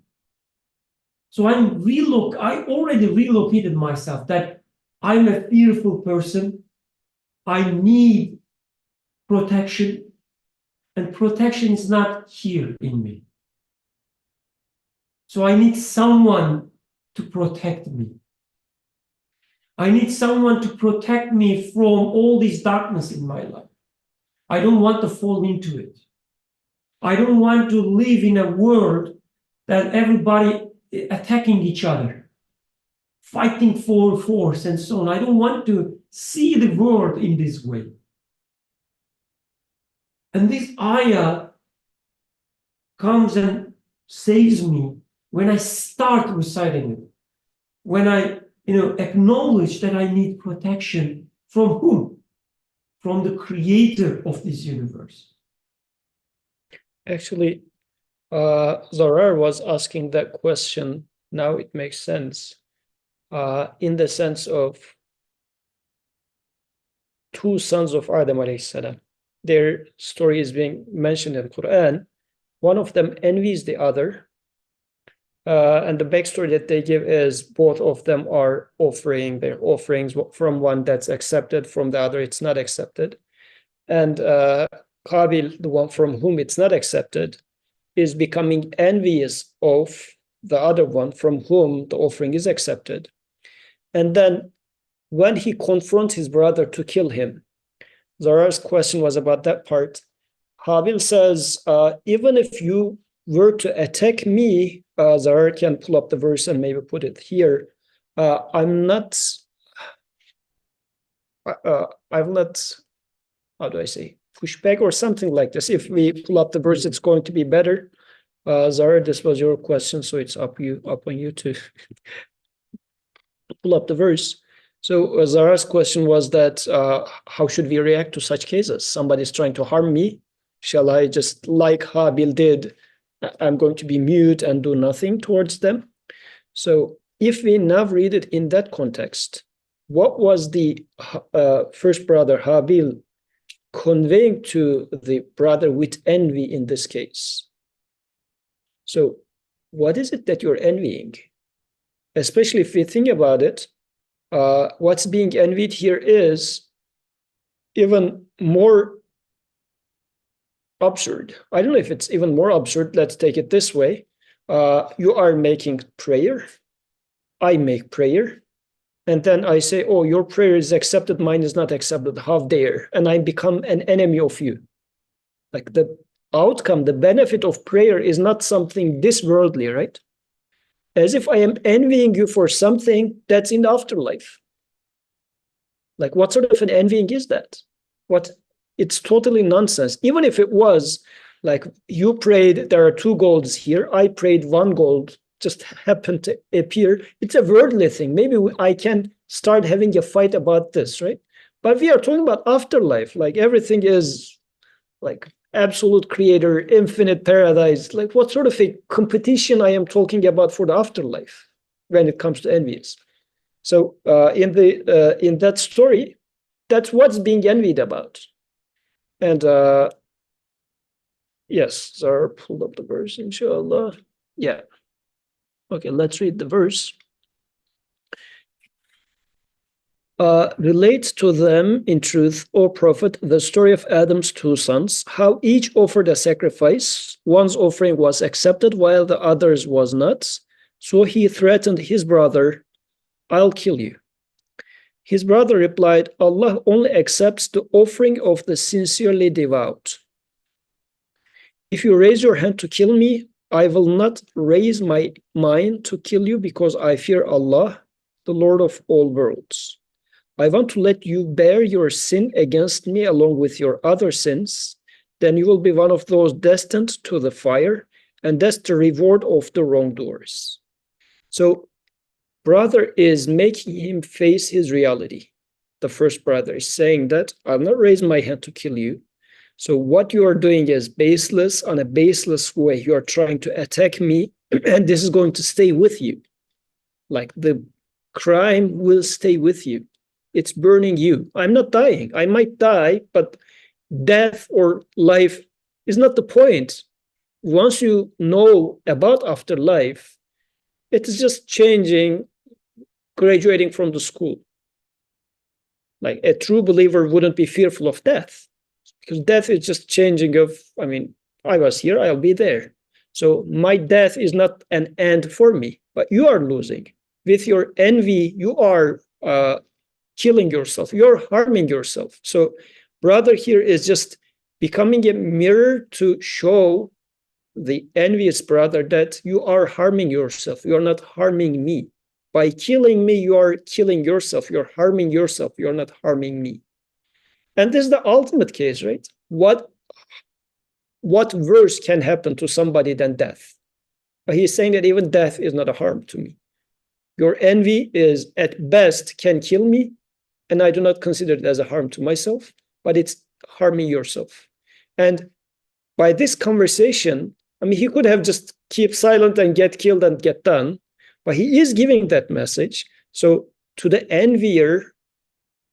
So I already relocated myself that I'm a fearful person. I need protection, and protection is not here in me. So I need someone to protect me. I need someone to protect me from all this darkness in my life. I don't want to fall into it. I don't want to live in a world that everybody attacking each other, fighting for force and so on. I don't want to see the world in this way. And this ayah comes and saves me when I start reciting it, when I acknowledge that I need protection from whom? From the creator of this universe. Actually, Zarar was asking that question. Now it makes sense. In the sense of two sons of Adam alayhi salam. Their story is being mentioned in the Quran. One of them envies the other. And the backstory that they give is both of them are offering their offerings from one that's accepted, from the other it's not accepted. And Qabil, the one from whom it's not accepted, is becoming envious of the other one from whom the offering is accepted. And then when he confronts his brother to kill him, Zarar's question was about that part. Qabil says, even if you were to attack me, Zarar can pull up the verse and maybe put it here. I will not, how do I say, push back or something like this. If we pull up the verse, it's going to be better. Zarar, this was your question, so it's up on you to pull up the verse. So Zarar's question was that how should we react to such cases? Somebody's trying to harm me. Shall I just, like Habil did, I'm going to be mute and do nothing towards them? So if we now read it in that context, what was the first brother Habil conveying to the brother with envy in this case? So what is it that you're envying? Especially if we think about it, what's being envied here is even more absurd. I don't know if it's even more absurd. Let's take it this way. You are making prayer. I make prayer. and then I say, oh, your prayer is accepted, mine is not accepted, how dare, and I become an enemy of you. Like the outcome, the benefit of prayer is not something this worldly, right? As if I am envying you for something that's in the afterlife. Like what sort of an envying is that? It's totally nonsense. Even if it was like you prayed, there are 2 golds here, I prayed 1 gold, just happened to appear. It's a worldly thing. Maybe I can start having a fight about this, right? But we are talking about afterlife. Like everything is like absolute creator, infinite paradise. Like what sort of a competition I am talking about for the afterlife when it comes to envies? So in that story, that's what's being envied about. And yes, Zara pulled up the verse, inshallah. Yeah. Okay, let's read the verse. Relate to them in truth, O Prophet, the story of Adam's 2 sons, how each offered a sacrifice. One's offering was accepted while the other's was not. So he threatened his brother, I'll kill you. His brother replied, Allah only accepts the offering of the sincerely devout. If you raise your hand to kill me, I will not raise mine to kill you because I fear Allah, the Lord of all worlds. I want to let you bear your sin against me along with your other sins. Then you will be one of those destined to the fire, and that's the reward of the wrongdoers. So, brother is making him face his reality. The first brother is saying that I'll not raise my hand to kill you. So what you are doing is baseless, on a baseless way. You are trying to attack me, and this is going to stay with you. Like the crime will stay with you. It's burning you. I'm not dying. I might die, but death or life is not the point. Once you know about afterlife, it is just changing, graduating from the school. Like a true believer wouldn't be fearful of death, because death is just changing of, I mean, I was here, I'll be there. So my death is not an end for me, but you are losing. With your envy, you are killing yourself, you're harming yourself. So brother here is just becoming a mirror to show the envious brother that you are harming yourself, you're not harming me. By killing me, you are killing yourself, you're harming yourself, you're not harming me. And this is the ultimate case, right? What worse can happen to somebody than death? But he's saying that even death is not a harm to me. Your envy is at best can kill me, and I do not consider it as a harm to myself, but it's harming yourself. And by this conversation, I mean, he could have just keep silent and get killed and get done, but he is giving that message. So to the envier,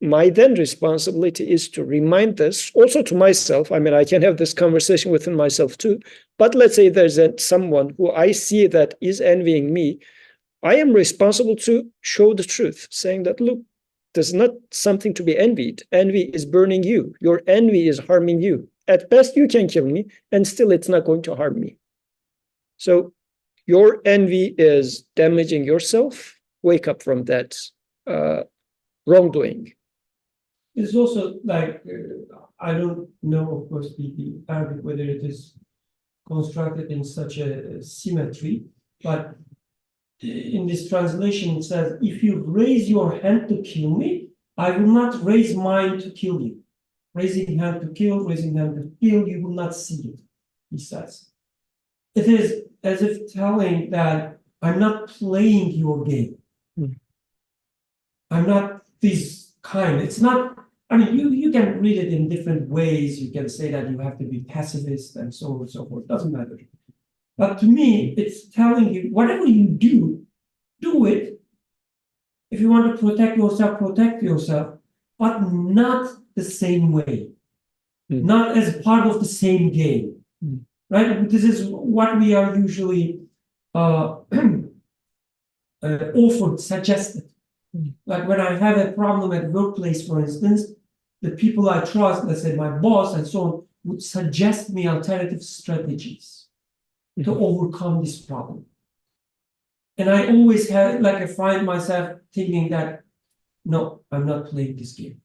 my then responsibility is to remind this also to myself. I mean, I can have this conversation within myself too, but let's say there's someone who I see that is envying me. I am responsible to show the truth, saying that, look, there's not something to be envied. Envy is burning you. Your envy is harming you. At best, you can kill me, and still it's not going to harm me. So your envy is damaging yourself. Wake up from that wrongdoing. It's also like, I don't know, of course, the Arabic, whether it is constructed in such a symmetry, but in this translation, it says, if you raise your hand to kill me, I will not raise mine to kill you. Raising hand to kill, raising hand to kill, you will not see it, he says. It is as if telling that I'm not playing your game. I'm not this kind. It's not, I mean, you can read it in different ways. You can say that you have to be pacifist and so on and so forth. Doesn't matter. But to me, it's telling you, whatever you do it. If you want to protect yourself, but not the same way. Not as part of the same game. Right? This is what we are usually offered, suggested. Like when I have a problem at workplace, for instance, the people I trust, let's say my boss and so on, would suggest me alternative strategies to overcome this problem. And I always have, like, I find myself thinking that no, I'm not playing this game.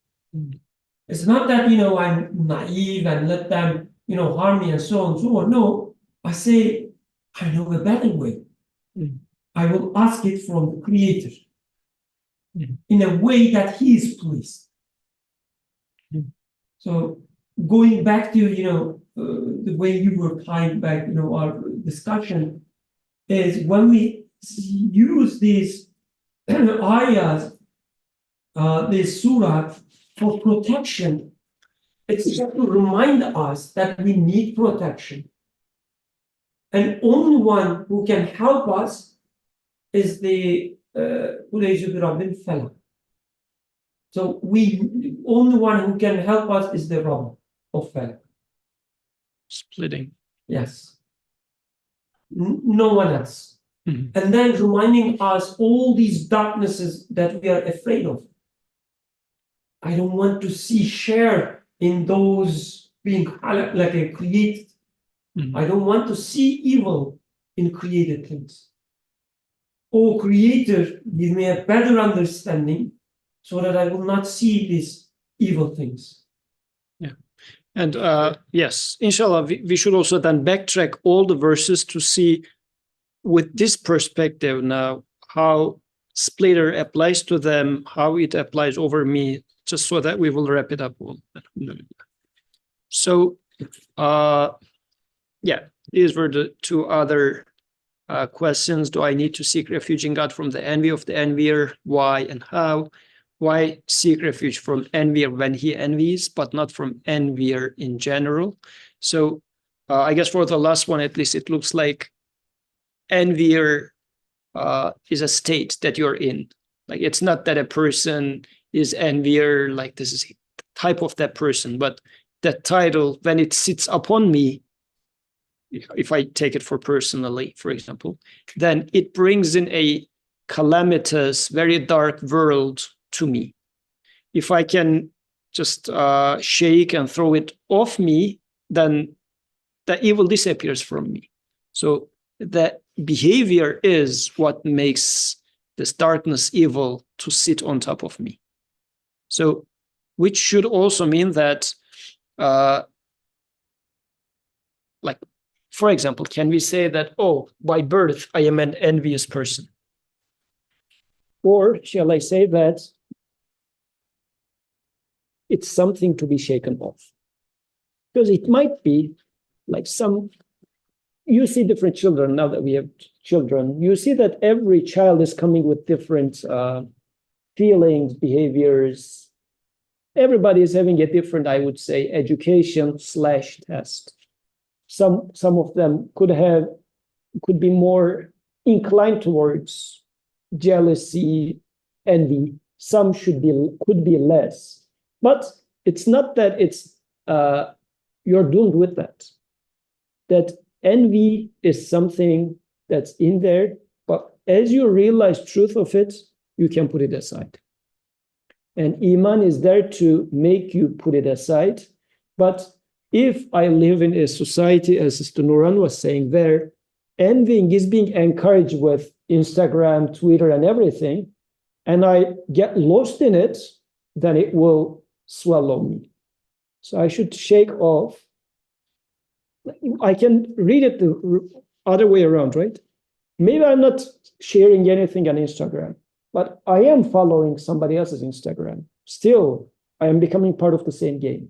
It's not that, I'm naive and let them, harm me and so on and so on. No, I say, I know a better way. I will ask it from the Creator in a way that He is pleased. So going back to, the way you were tying back, our discussion is when we use these ayahs, this surah for protection, it's just to remind us that we need protection. And only one who can help us is the Al-Falaq. So only one who can help us is the Rabb of Falaq. Splitting. Yes. No one else. And then reminding us all these darknesses that we are afraid of. I don't want to share in those being like a created. I don't want to see evil in created things. Oh, Creator, give me a better understanding so that I will not see these evil things. Yeah. And yes, inshallah, we should also then backtrack all the verses to see with this perspective now how splitter applies to them, how it applies over me, just so that we will wrap it up all. So, yeah, these were the two other questions. Do I need to seek refuge in God from the envy of the envier? Why and how? Why seek refuge from envier when he envies, but not from envier in general? So I guess for the last one, at least, it looks like envier is a state that you're in. Like, it's not that a person is envier, like this is the type of that person, but that title, when it sits upon me, if I take it for personally, for example, then it brings in a calamitous, very dark world to me. If I can just shake and throw it off me, then the evil disappears from me. So that behavior is what makes this darkness evil to sit on top of me. So, which should also mean that, like, for example, can we say that, oh, by birth, I am an envious person? Or shall I say that it's something to be shaken off? Because it might be like you see different children, now that we have children, you see that every child is coming with different feelings, behaviors. Everybody is having a different, I would say, education/test. Some of them could be more inclined towards jealousy, envy. Some could be less. But it's not that it's you're doomed with that. That envy is something that's in there, but as you realize truth of it, you can put it aside. And Iman is there to make you put it aside. But if I live in a society, as Sister Nuran was saying there, envying is being encouraged with Instagram, Twitter, and everything, and I get lost in it, then it will swallow me. So I should shake off. I can read it the other way around, right? Maybe I'm not sharing anything on Instagram, but I am following somebody else's Instagram. Still, I am becoming part of the same game.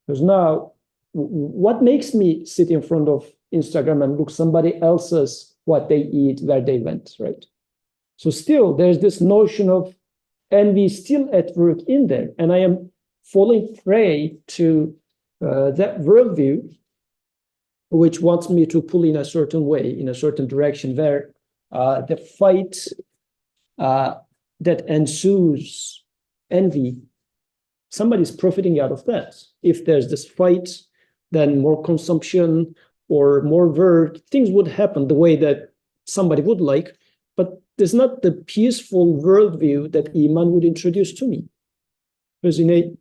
Because now, what makes me sit in front of Instagram and look somebody else's, what they eat, where they went, right? So still, there's this notion of envy still at work in there. And I am falling prey to that worldview, which wants me to pull in a certain way, in a certain direction, where the fight that ensues envy, somebody's profiting out of that. If there's this fight, then more consumption or more work, things would happen the way that somebody would like, but there's not the peaceful worldview that Iman would introduce to me. Because in a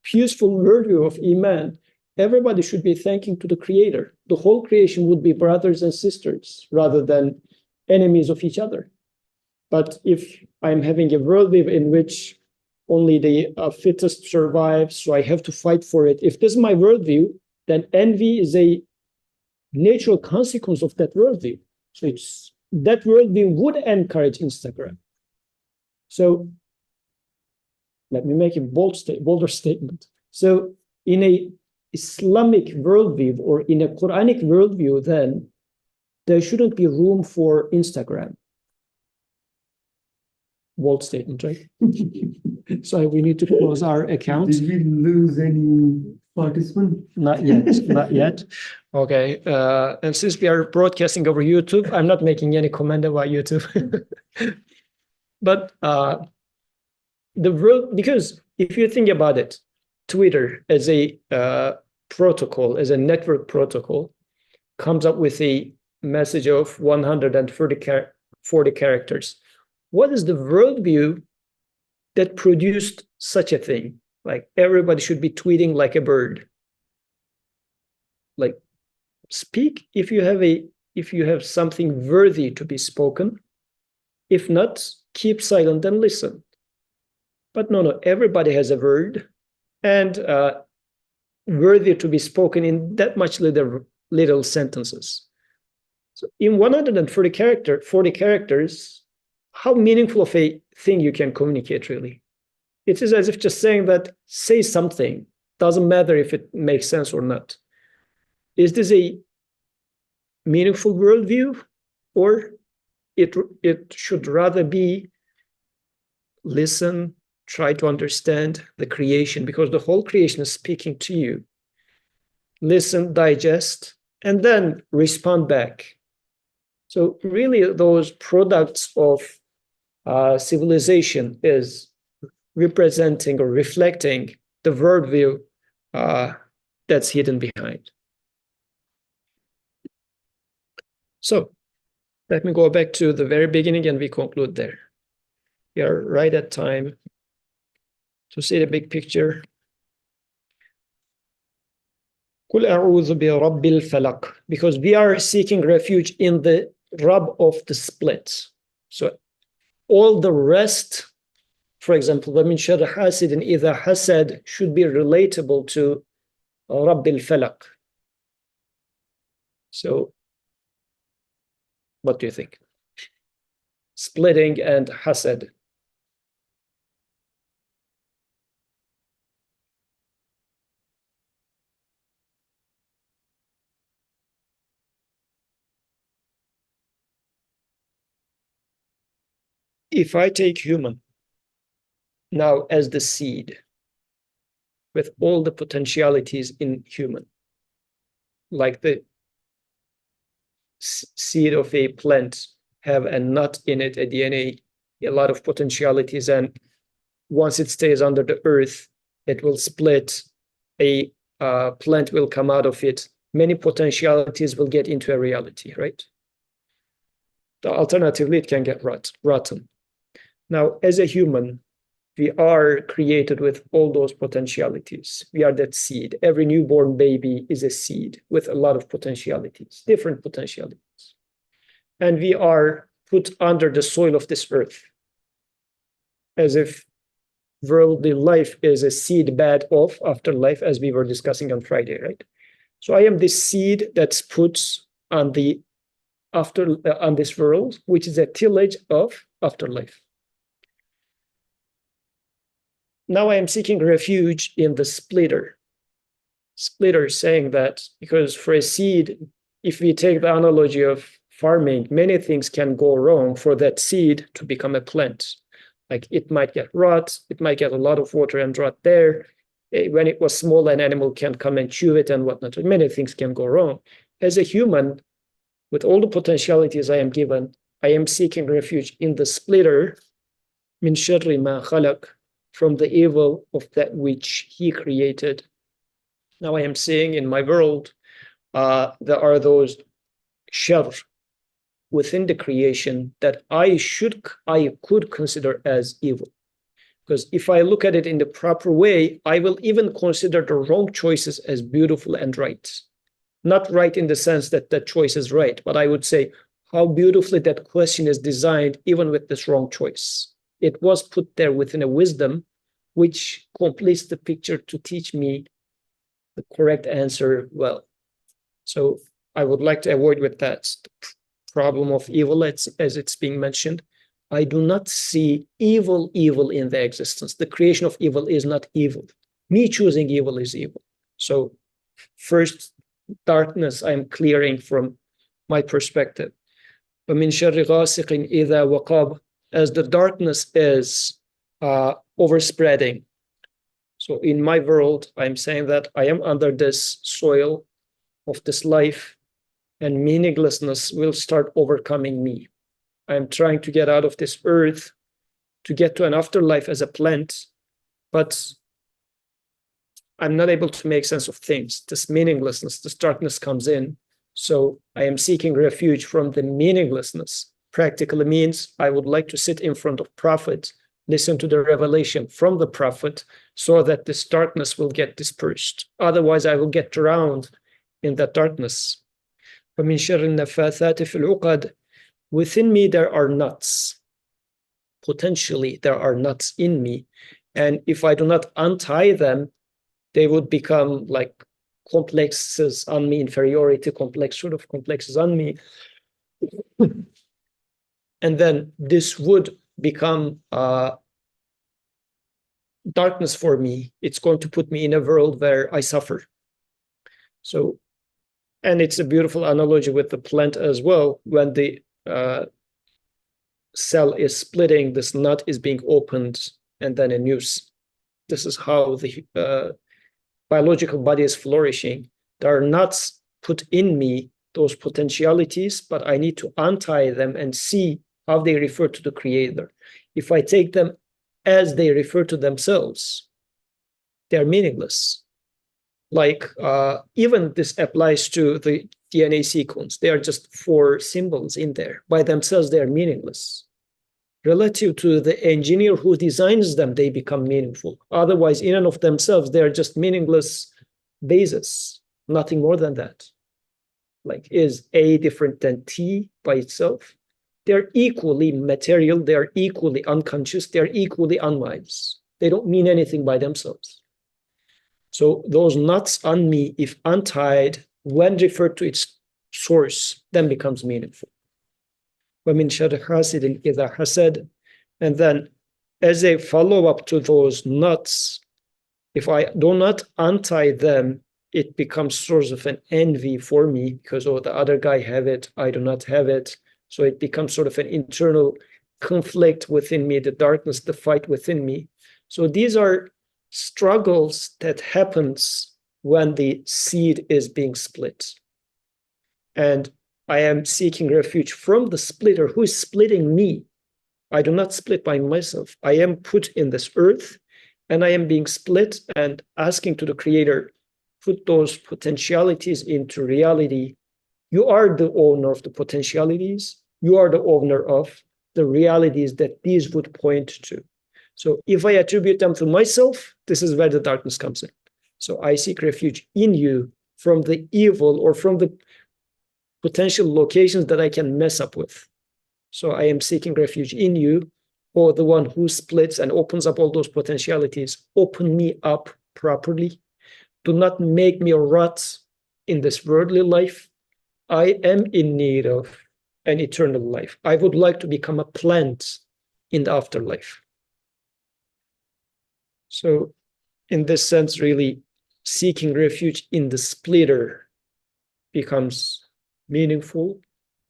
peaceful worldview of Iman, everybody should be thanking to the Creator. The whole creation would be brothers and sisters rather than enemies of each other. But if I'm having a worldview in which only the fittest survive, so I have to fight for it. If this is my worldview, then envy is a natural consequence of that worldview. So it's that worldview would encourage Instagram. So let me make a bolder statement. So in a Islamic worldview or in a Quranic worldview, then there shouldn't be room for Instagram. Bold statement, right? So we need to close our account. Did we lose any participant? Not yet, not yet. Okay, and since we are broadcasting over YouTube, I'm not making any comment about YouTube. But the world, because if you think about it, Twitter as a protocol, as a network protocol, comes up with a message of 140 characters. What is the worldview that produced such a thing? Like everybody should be tweeting like a bird. Like speak if you have something worthy to be spoken. If not, keep silent and listen. But no, everybody has a word and worthy to be spoken in that much little sentences. So in 140 characters, how meaningful of a thing you can communicate really? It is as if just saying that say something, doesn't matter if it makes sense or not. Is this a meaningful worldview, or it should rather be listen, try to understand the creation, because the whole creation is speaking to you. Listen, digest, and then respond back. So really those products of civilization is representing or reflecting the worldview that's hidden behind. So let me go back to the very beginning and we conclude there. We are right at time to see the big picture. قُلْ أَعُوذُ بِرَبِّ الْفَلَقِ, because we are seeking refuge in the Rabb of the split. So all the rest, for example, وَمِنْ شَرِّ حَاسِدٍ إِذَا حَسَدَ should be relatable to رَبِّ الْفَلَقِ. So what do you think? Splitting and hasad. If I take human now as the seed with all the potentialities in human, like the seed of a plant have a nut in it, a DNA, a lot of potentialities, and once it stays under the earth, it will split, a plant will come out of it, many potentialities will get into a reality, right? Alternatively, it can get rotten. Now, as a human, we are created with all those potentialities. We are that seed. Every newborn baby is a seed with a lot of potentialities, different potentialities. And we are put under the soil of this earth, as if worldly life is a seed bed of afterlife, as we were discussing on Friday, right? So I am this seed that's put on on this world, which is a tillage of afterlife. Now I am seeking refuge in the splitter. Splitter saying that because for a seed, if we take the analogy of farming, many things can go wrong for that seed to become a plant. Like it might get rot, it might get a lot of water and rot there. When it was small, an animal can come and chew it and whatnot. Many things can go wrong. As a human, with all the potentialities I am given, I am seeking refuge in the splitter, min sharri ma khalaq, from the evil of that which he created. Now I am seeing in my world, there are those shar within the creation that I could consider as evil. Because if I look at it in the proper way, I will even consider the wrong choices as beautiful and right. Not right in the sense that that choice is right, but I would say how beautifully that question is designed, even with this wrong choice. It was put there within a wisdom which completes the picture to teach me the correct answer well. So I would like to avoid with that problem of evil as it's being mentioned. I do not see evil in the existence. The creation of evil is not evil. Me choosing evil is evil. So first, darkness I'm clearing from my perspective. وَمِن شَرِّ غَاسِقٍ إِذَا وَقَبَ, as the darkness is overspreading. So in my world, I'm saying that I am under this soil of this life, and meaninglessness will start overcoming me. I'm trying to get out of this earth to get to an afterlife as a plant, but I'm not able to make sense of things. This meaninglessness, this darkness comes in. So I am seeking refuge from the meaninglessness. Practically means I would like to sit in front of Prophet, listen to the revelation from the Prophet, so that this darkness will get dispersed. Otherwise, I will get drowned in that darkness. وَمِن شَرِّ النَّفَّاثَاتِ فِي الْعُقَدِ, within me there are nuts. Potentially there are nuts in me. And if I do not untie them, they would become like complexes on me, inferiority complex, sort of complexes on me. And then this would become darkness for me. It's going to put me in a world where I suffer. So, and it's a beautiful analogy with the plant as well. When the cell is splitting, this nut is being opened, and then a new. This is how the biological body is flourishing. There are nuts put in me, those potentialities, but I need to untie them and see how they refer to the Creator. If I take them as they refer to themselves, they're meaningless. Like even this applies to the DNA sequence. They are just 4 symbols in there. By themselves, they are meaningless. Relative to the engineer who designs them, they become meaningful. Otherwise, in and of themselves, they are just meaningless bases, nothing more than that. Like, is A different than T by itself? They're equally material, they're equally unconscious, they're equally unwise. They don't mean anything by themselves. So those nuts on me, if untied, when referred to its source, then becomes meaningful. وَمِن شَرِّ حَاسِدٍ إِذَا حَسَدَ, and then as a follow-up to those nuts, if I do not untie them, it becomes source of an envy for me because, oh, the other guy have it, I do not have it. So it becomes sort of an internal conflict within me, the darkness, the fight within me. So these are struggles that happens when the seed is being split. And I am seeking refuge from the splitter who is splitting me. I do not split by myself. I am put in this earth and I am being split and asking to the Creator, put those potentialities into reality. You are the owner of the potentialities. You are the owner of the realities that these would point to. So if I attribute them to myself, this is where the darkness comes in. So I seek refuge in you from the evil or from the potential locations that I can mess up with. So I am seeking refuge in you, or the one who splits and opens up all those potentialities. Open me up properly. Do not make me rot in this worldly life. I am in need of an eternal life. I would like to become a plant in the afterlife. So in this sense, really seeking refuge in the splitter becomes meaningful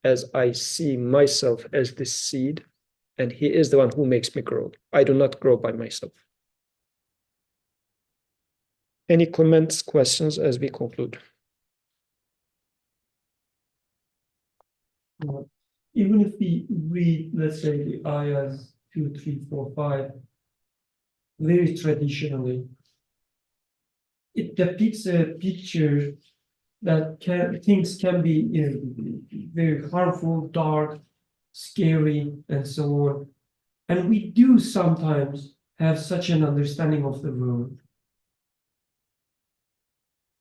as I see myself as this seed, and He is the one who makes me grow. I do not grow by myself. Any comments, questions as we conclude? Even if we read, let's say, the ayahs 2, 3, 4, 5, very traditionally, it depicts a picture that things can be, you know, very harmful, dark, scary, and so on. And we do sometimes have such an understanding of the world.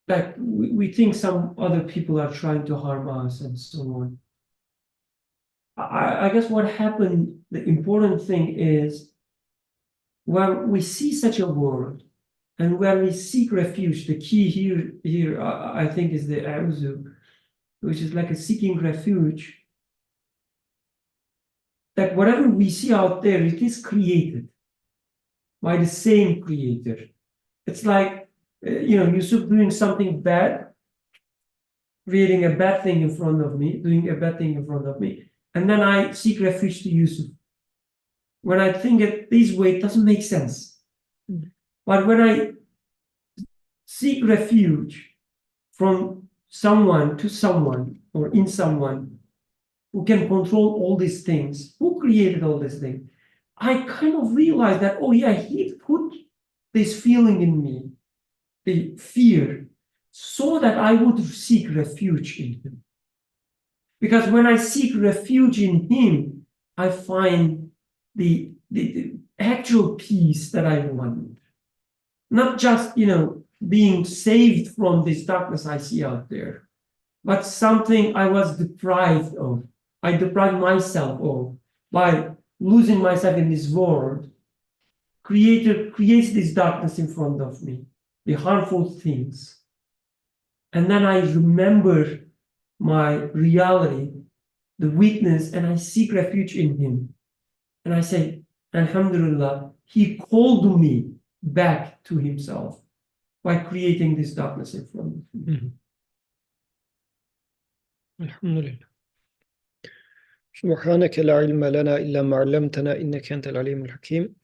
Like we think some other people are trying to harm us and so on. I guess what happened, the important thing is when we see such a world, and when we seek refuge, the key here I think is the auzu, which is like a seeking refuge, that whatever we see out there, it is created by the same creator. It's like, Yusuf doing something bad, creating a bad thing in front of me, doing a bad thing in front of me, and then I seek refuge to Yusuf. When I think it this way, it doesn't make sense. But when I seek refuge from someone to someone or in someone who can control all these things, who created all these things, I kind of realize that, oh yeah, he put this feeling in me, the fear, so that I would seek refuge in him. Because when I seek refuge in him, I find the actual peace that I want. Not just, being saved from this darkness I see out there, but something I was deprived of. I deprived myself of by losing myself in this world. Creator creates this darkness in front of me, the harmful things. And then I remember my reality, the weakness, and I seek refuge in him. And I say, Alhamdulillah, he called me back to himself by creating this darkness in front of me. Alhamdulillah. سبحانك لا علم لنا إلا ما علمتنا إنك أنت العليم الحكيم.